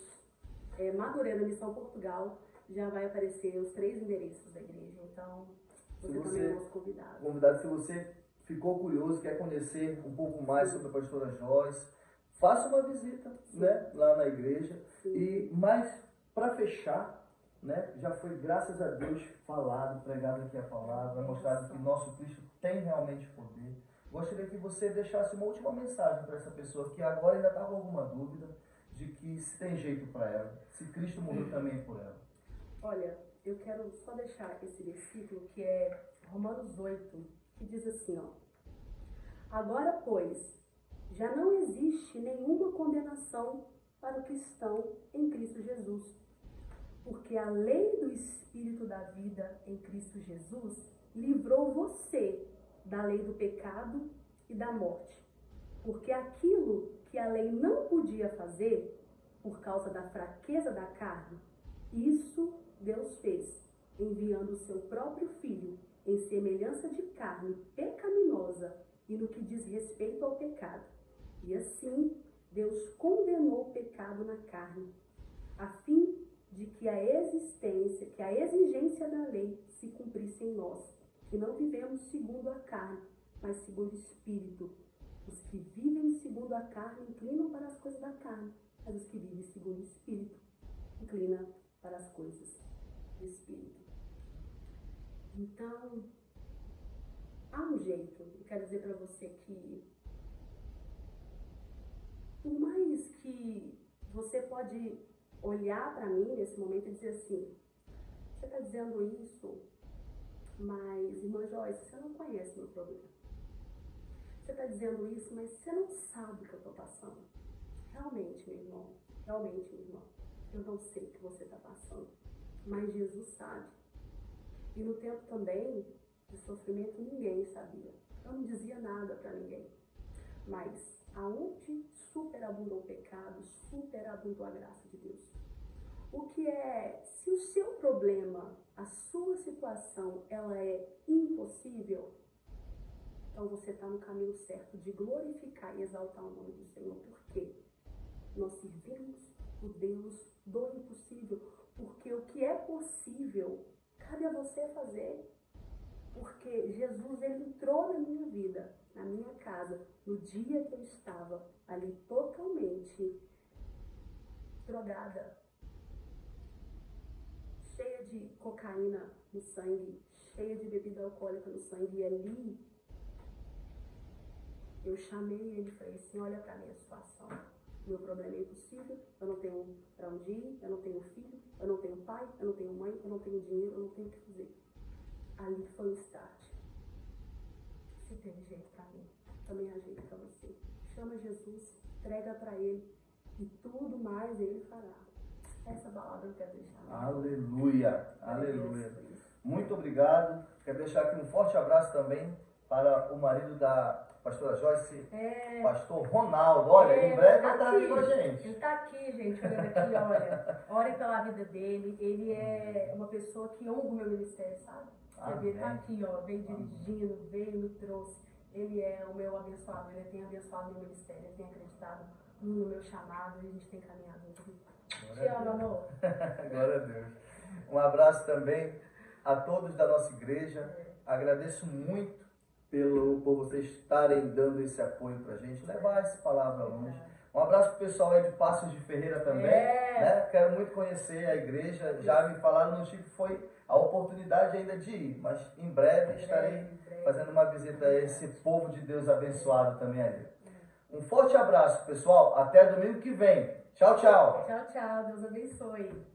Madureira, Missão Portugal, já vai aparecer os 3 endereços da igreja. Então, você também é nosso convidado. Se você ficou curioso, quer conhecer um pouco mais sobre a pastora Joyce, faça uma visita, né, lá na igreja. Mas, para fechar, né, já foi, graças a Deus, falado, pregado aqui a palavra, mostrado que nosso Cristo tem realmente poder. Gostaria que você deixasse uma última mensagem para essa pessoa que agora ainda está com alguma dúvida de que se tem jeito para ela, se Cristo morreu também por ela. Olha, eu quero só deixar esse versículo que é Romanos 8, que diz assim, ó. Agora, pois, já não existe nenhuma condenação para o cristão em Cristo Jesus, porque a lei do Espírito da vida em Cristo Jesus livrou você da lei do pecado e da morte. Porque aquilo que a lei não podia fazer, por causa da fraqueza da carne, isso Deus fez, enviando o seu próprio Filho em semelhança de carne pecaminosa e no que diz respeito ao pecado. E assim, Deus condenou o pecado na carne, a fim de que a exigência da lei se cumprisse em nós, que não vivemos segundo a carne, mas segundo o Espírito. Os que vivem segundo a carne inclinam para as coisas da carne, mas os que vivem segundo o Espírito inclinam para as coisas do Espírito. Então, há um jeito. Eu quero dizer para você que, por mais que você pode olhar para mim nesse momento e dizer assim, você está dizendo isso, mas, irmã Joyce, você não conhece meu problema. Você está dizendo isso, mas você não sabe o que eu estou passando. Realmente, meu irmão, realmente, minha irmã, eu não sei o que você está passando, mas Jesus sabe. E no tempo também de sofrimento, ninguém sabia. Eu não dizia nada para ninguém. Mas aonde superabundou o pecado, superabundou a graça de Deus. O que é, se o seu problema, a sua situação, ela é impossível, então você está no caminho certo de glorificar e exaltar o nome do Senhor. Por quê? Nós servimos o Deus do impossível. Porque o que é possível, cabe a você fazer. Porque Jesus, ele entrou na minha vida, na minha casa, no dia que eu estava ali totalmente drogada, cheia de cocaína no sangue, cheia de bebida alcoólica no sangue. E ali eu chamei ele e falei assim, olha para a minha situação. Meu problema é impossível, eu não tenho para onde ir, eu não tenho filho, eu não tenho pai, eu não tenho mãe, eu não tenho dinheiro, eu não tenho o que fazer. Ali foi o start. Se tem jeito para mim, também há jeito para você. Chama Jesus, entrega para ele e tudo mais ele fará. Essa palavra eu quero deixar. Aleluia, aleluia. Muito obrigado. Quero deixar aqui um forte abraço também para o marido da pastora Joyce, pastor Ronaldo. Olha, em breve vai estar aqui com a gente. Ele está aqui, gente, olhando aqui, olha. Orem pela vida dele. Ele é uma pessoa que honra o meu ministério, sabe? Você vê, tá aqui, ó, veio dirigindo, veio, me trouxe. Ele é o meu abençoado, ele tem abençoado o meu ministério, ele tem acreditado no meu chamado e a gente tem caminhado junto. Te amo, amor. Glória a Deus. Um abraço também a todos da nossa igreja. Agradeço muito por vocês estarem dando esse apoio pra gente, levar essa palavra longe. Um abraço pro pessoal aí de Passos de Ferreira também, né? Quero muito conhecer a igreja, já me falaram no Chico, foi a oportunidade ainda de ir, mas em breve estarei fazendo uma visita a esse povo de Deus abençoado também ali. Um forte abraço, pessoal, até domingo que vem. Tchau, tchau. Tchau, tchau, Deus abençoe.